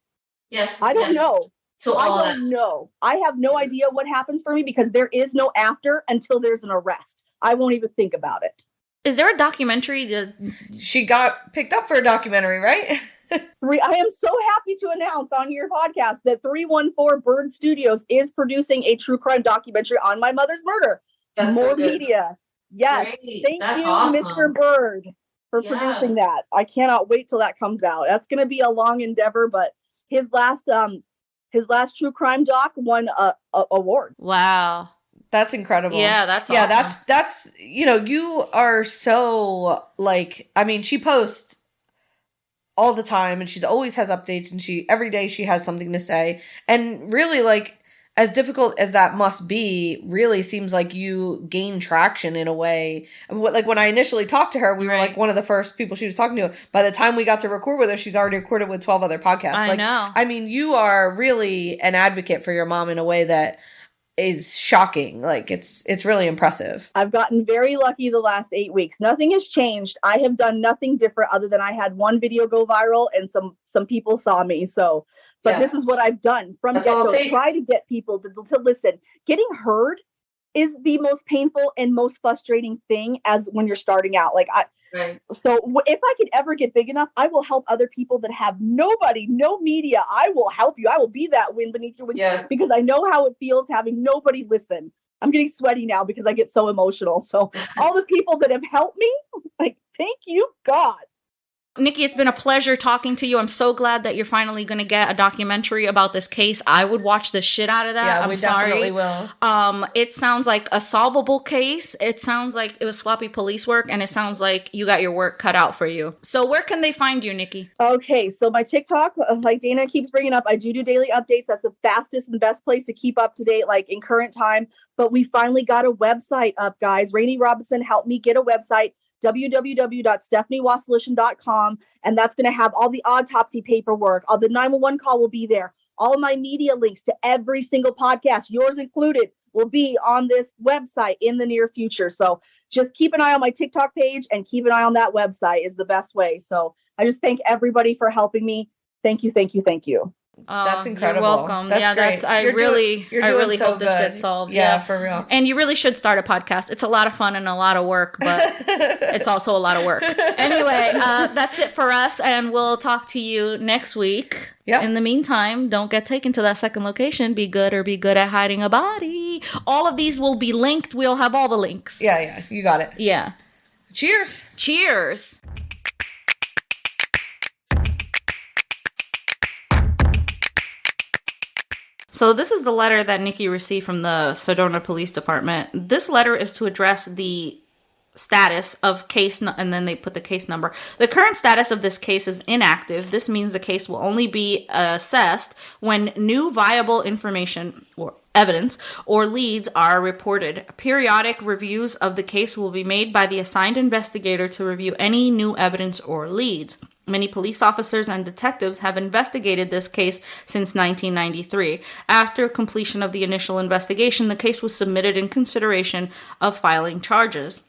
Yes. I don't know. So I don't know. I have no idea what happens for me because there is no after until there's an arrest. I won't even think about it. Is there a documentary? She got picked up for a documentary, right? I am so happy to announce on your podcast that 314 Bird Studios is producing a true crime documentary on my mother's murder. That's More so good. media. Yes. Great. Thank That's you, awesome. Mr. Bird, for producing that. I cannot wait till that comes out. That's going to be a long endeavor, but his last true crime doc won a award. Wow. That's incredible. Yeah, that's awesome. That's you are so like, I mean, she posts all the time and she always has updates and every day she has something to say. And really, like, as difficult as that must be, really seems like you gain traction in a way. Like when I initially talked to her, we were like one of the first people she was talking to. By the time we got to record with her, she's already recorded with 12 other podcasts. I know. I mean, you are really an advocate for your mom in a way that is shocking. Like it's really impressive. I've gotten very lucky the last 8 weeks. Nothing has changed. I have done nothing different other than I had one video go viral and some people saw me. So, but this is what I've done from get-go. Try to get people to listen. Getting heard is the most painful and most frustrating thing as when you're starting out. Like So if I could ever get big enough, I will help other people that have nobody, no media. I will help you. I will be that wind beneath your wings because I know how it feels having nobody listen. I'm getting sweaty now because I get so emotional. So all the people that have helped me, like, thank you, God. Nikki, it's been a pleasure talking to you. I'm so glad that you're finally going to get a documentary about this case. I would watch the shit out of that. Yeah, I'm sorry. Definitely will. It sounds like a solvable case. It sounds like it was sloppy police work, and it sounds like you got your work cut out for you. So where can they find you, Nikki? Okay, so my TikTok, like Dana keeps bringing up, I do daily updates. That's the fastest and best place to keep up to date, like in current time. But we finally got a website up, guys. Rainey Robinson helped me get a website. www.stephaniewasilition.com, and that's going to have all the autopsy paperwork. All the 911 call will be there. All of my media links to every single podcast, yours included, will be on this website in the near future. So just keep an eye on my TikTok page and keep an eye on that website is the best way. So I just thank everybody for helping me. Thank you, thank you, thank you. That's incredible. You're welcome. That's great. I really so hope this gets solved. Yeah, for real. And you really should start a podcast. It's a lot of fun and a lot of work, but it's also a lot of work. Anyway, that's it for us, and we'll talk to you next week. Yep. In the meantime, don't get taken to that second location. Be good or be good at hiding a body. All of these will be linked. We'll have all the links. Yeah, you got it. Yeah. Cheers. Cheers. So this is the letter that Nikki received from the Sedona Police Department. This letter is to address the status of case, and then they put the case number. The current status of this case is inactive. This means the case will only be assessed when new viable information or evidence or leads are reported. Periodic reviews of the case will be made by the assigned investigator to review any new evidence or leads. Many police officers and detectives have investigated this case since 1993. After completion of the initial investigation, the case was submitted in consideration of filing charges.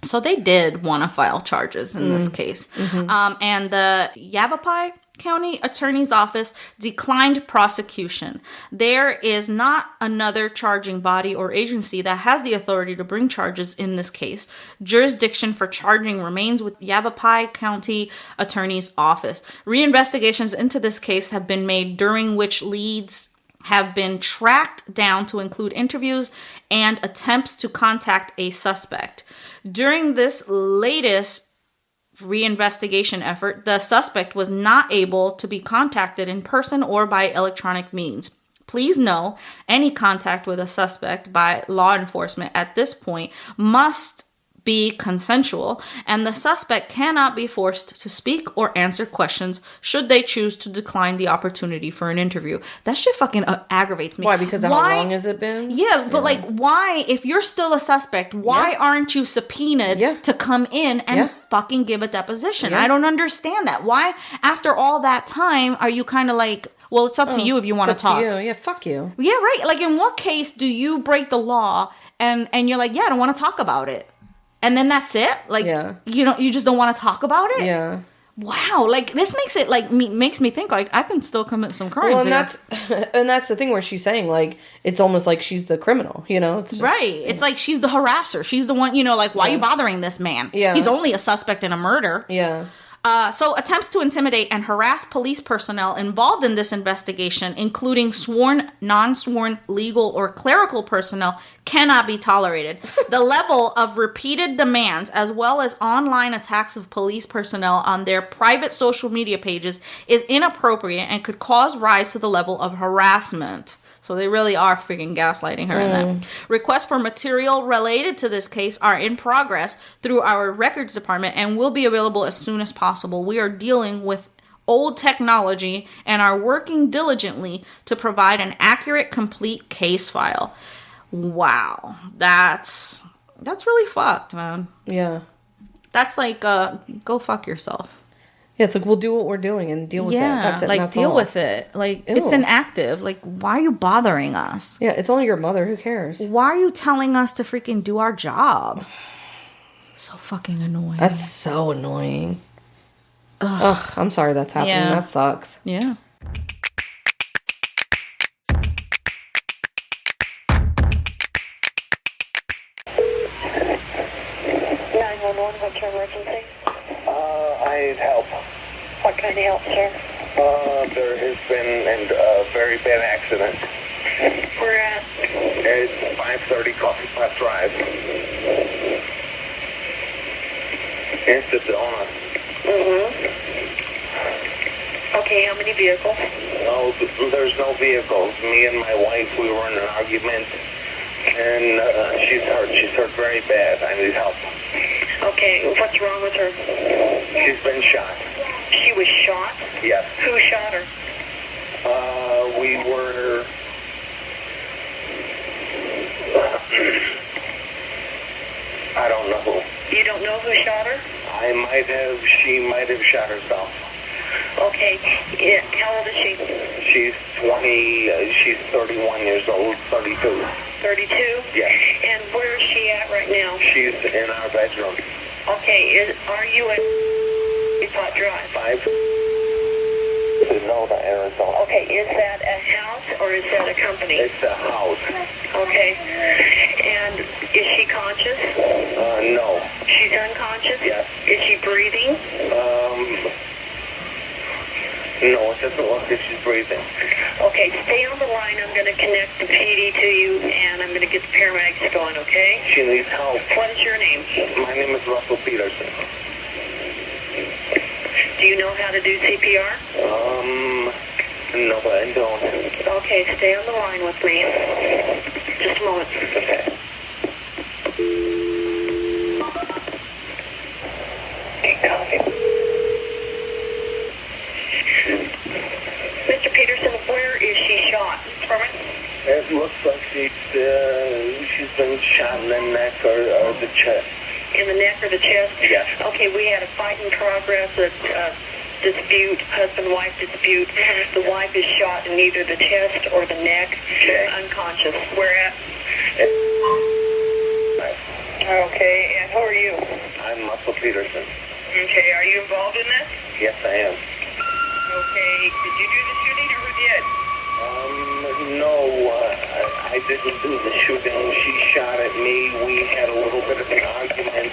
So they did want to file charges in this case. Mm-hmm. And the Yavapai County Attorney's Office declined prosecution. There is not another charging body or agency that has the authority to bring charges in this case. Jurisdiction for charging remains with Yavapai County Attorney's Office. Reinvestigations into this case have been made, during which leads have been tracked down to include interviews and attempts to contact a suspect. During this latest reinvestigation effort, the suspect was not able to be contacted in person or by electronic means. Please know, any contact with a suspect by law enforcement at this point must be consensual, and the suspect cannot be forced to speak or answer questions should they choose to decline the opportunity for an interview. That shit fucking aggravates me. Why? Because how long has it been? Yeah, but like, why, if you're still a suspect, why aren't you subpoenaed to come in and fucking give a deposition? I don't understand that. Why, after all that time, are you kind of like, well, it's up to you if you want to talk. To you. Yeah, fuck you. Yeah, right. Like, in what case do you break the law and you're like, yeah, I don't want to talk about it? And then that's it? Like, you just don't want to talk about it? Yeah. Wow. Like, this makes it, like, makes me think, like, I can still commit some crimes. Well, and that's the thing where she's saying, like, it's almost like she's the criminal, you know? It's just, right. It's like she's the harasser. She's the one, you know, like, why are you bothering this man? Yeah. He's only a suspect in a murder. Yeah. So attempts to intimidate and harass police personnel involved in this investigation, including sworn, non-sworn, legal, or clerical personnel, cannot be tolerated. The level of repeated demands, as well as online attacks of police personnel on their private social media pages, is inappropriate and could cause rise to the level of harassment. So they really are freaking gaslighting her in that. Requests for material related to this case are in progress through our records department and will be available as soon as possible. We are dealing with old technology and are working diligently to provide an accurate, complete case file. Wow. That's really fucked, man. Yeah. That's like, go fuck yourself. Yeah, it's like, we'll do what we're doing and deal with it. That's it. Like, that's deal all. with it. Like, Ew. it's inactive. Like, why are you bothering us? Yeah, it's only your mother. Who cares? Why are you telling us to freaking do our job? So fucking annoying. That's so annoying. Ugh, I'm sorry that's happening. Yeah. That sucks. Yeah. What's your emergency? I need help. What kind of help, sir? There has been a very bad accident. Where at? It's 530 Coffee Pot Drive. In Sedona. Okay, how many vehicles? No, there's no vehicles. Me and my wife, we were in an argument, and she's hurt. She's hurt very bad. I need help. Okay, what's wrong with her? She's been shot. She was shot? Yes. Who shot her? We were... I don't know. You don't know who shot her? She might have shot herself. Okay, yeah, how old is she? She's 20, she's 31 years old, 32. 32? Yes. And where is she at right now? She's in our bedroom. Okay, are you at Pot Drive? 5 Sedona, Arizona. Okay, is that a house or is that a company? It's a house. Okay. And is she conscious? No. She's unconscious? Yes. Is she breathing? No, it doesn't look like she's breathing. Okay, stay on the line. I'm going to connect the PD to you, and I'm going to get the paramedics going, okay? She needs help. What is your name? My name is Russell Peterson. Do you know how to do CPR? No, but I don't. Okay, stay on the line with me. Just a moment. Okay. Okay, copy. Mr. Peterson, where is she shot? It looks like she's been shot in the neck or the chest. In the neck or the chest? Yes. Okay, we had a fight in progress, a dispute, husband-wife dispute. The wife is shot in either the chest or the neck. Okay. Unconscious. Where at? Okay, and who are you? I'm Russell Peterson. Okay, are you involved in this? Yes, I am. Okay, did you do the shooting or who did? No, I didn't do the shooting. She shot at me. We had a little bit of an argument,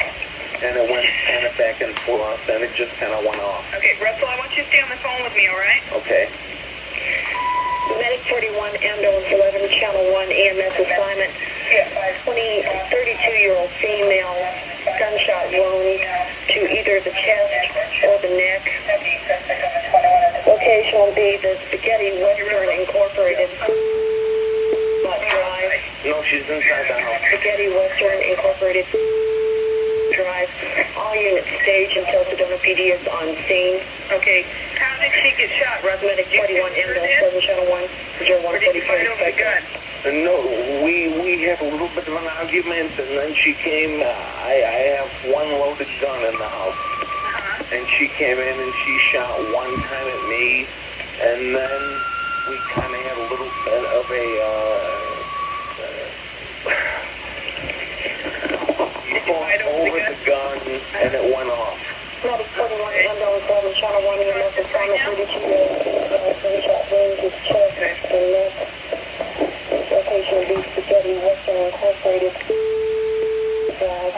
and it went kind of back and forth, and it just kind of went off. Okay, Russell, I want you to stay on the phone with me, all right? Okay. Medic 41, ambulance 11, channel 1, EMS assignment. 32-year-old female, gunshot wound to either the chest or the neck. Location will be the Spaghetti Western Incorporated Drive. No, she's inside the house. Spaghetti Western Incorporated Drive. All units stage until Sedona PD is on scene. Okay. How did she get shot, Russ? Medic 41, ambulance 7, channel 1, 0145. No, we had a little bit of an argument, and then she came. I have one loaded gun in the house, and she came in and she shot one time at me, and then we kind of had a little bit of a. Over the gun, and it went off. Medic 41, ambulance 7, channel 1, EMS assignment 32-year-old gunshot wound to chest and neck. Location will be Spaghetti Western Incorporated Drive.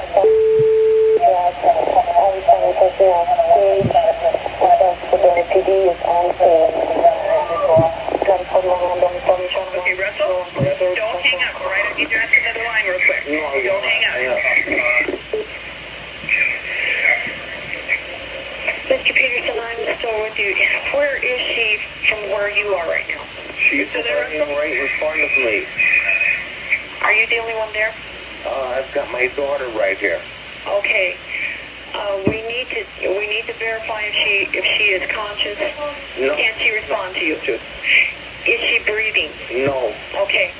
All responding personnel stage. Sedona PD is on scene. Okay, Russell, don't hang up, all right? I need to ask another line real quick. No, don't hang up. Mr. Peterson, I'm still with you. Where is she from where you are right now? She's standing right in front of me. Are you the only one there? I've got my daughter right here. Okay. We need to verify if she is conscious. No. Can she respond to you? Is she breathing? No. Okay.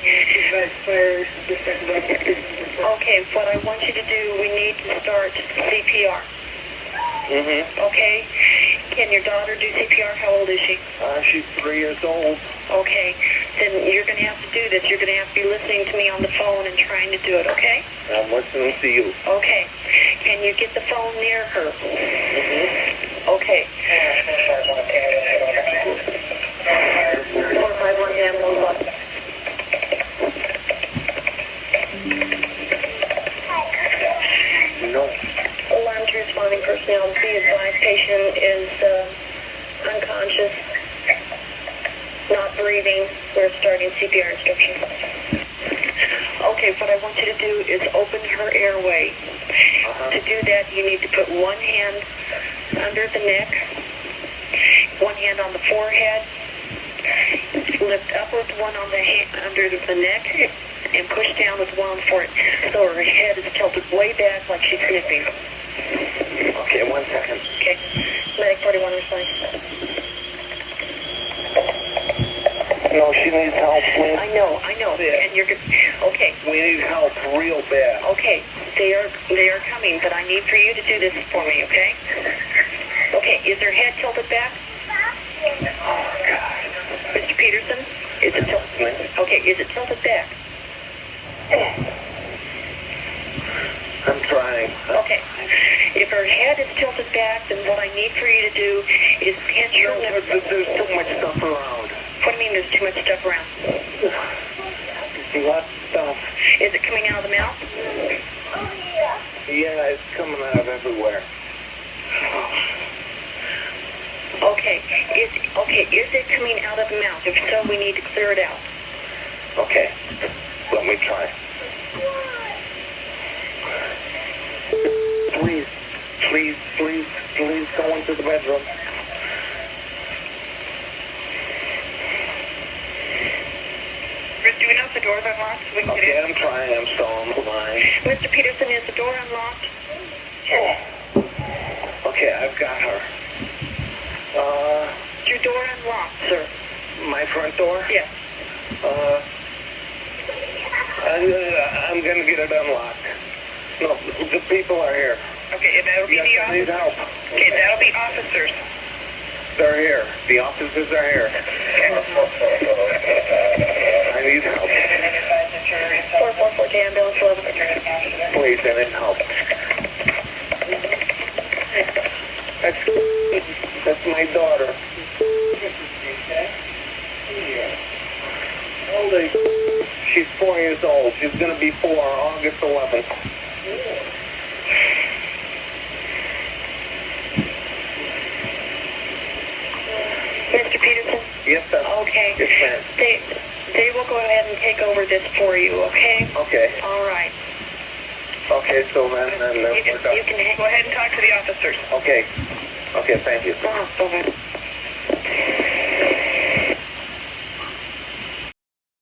Okay, what I want you to do, we need to start CPR. Mm-hmm. Okay. Can your daughter do CPR? How old is she? She's 3 years old. Okay. Then you're going to have to do this. You're going to have to be listening to me on the phone and trying to do it, okay? I'm listening to you. Okay. Can you get the phone near her? Mm-hmm. Okay. 451 ambulance. No. Alarm to responding personnel. Be advised, patient is unconscious, not breathing. We're starting CPR instructions. Okay, what I want you to do is open her airway. To do that, you need to put one hand under the neck, one hand on the forehead, lift up with one on the under the neck, and push down with one on the forehead. So her head is tilted way back like she's sniffing. Okay, 1 second. Okay. Medic 41 respond. No, she needs help. I know. Yeah. And you're good. Okay. We need help real bad. Okay. They are coming, but I need for you to do this for me, okay? Okay, is her head tilted back? Oh, God. Mr. Peterson? Is it tilted? Okay, is it tilted back? I'm trying. Okay. If her head is tilted back, then what I need for you to do is pinch her neck. There's too much stuff around. What do you mean there's too much stuff around? There's a lot of stuff. Is it coming out of the mouth? Yeah, it's coming out of everywhere. Okay. Is it coming out of the mouth? If so, we need to clear it out. Okay. Let me try. Please go into the bedroom. Do we know if the door's unlocked? So we can Okay, get in? I'm trying. I'm still on the line. Mr. Peterson, is the door unlocked? Okay, I've got her. Is your door unlocked, sir? My front door? Yes. I'm gonna get it unlocked. No, the people are here. Okay, and that'll be Yes, the I need officers. help. Okay, that'll be officers. They're here. The officers are here. I need help. 444 to ambulance 11. Please, I need help. That's my daughter. She's 4 years old. She's going to be 4 August 11th. Mr. Peterson? Yes, sir. Okay. Yes, ma'am. They will go ahead and take over this for you, okay? Okay. All right. Okay, so then You can go ahead and talk to the officers. Okay. Okay, thank you. Okay.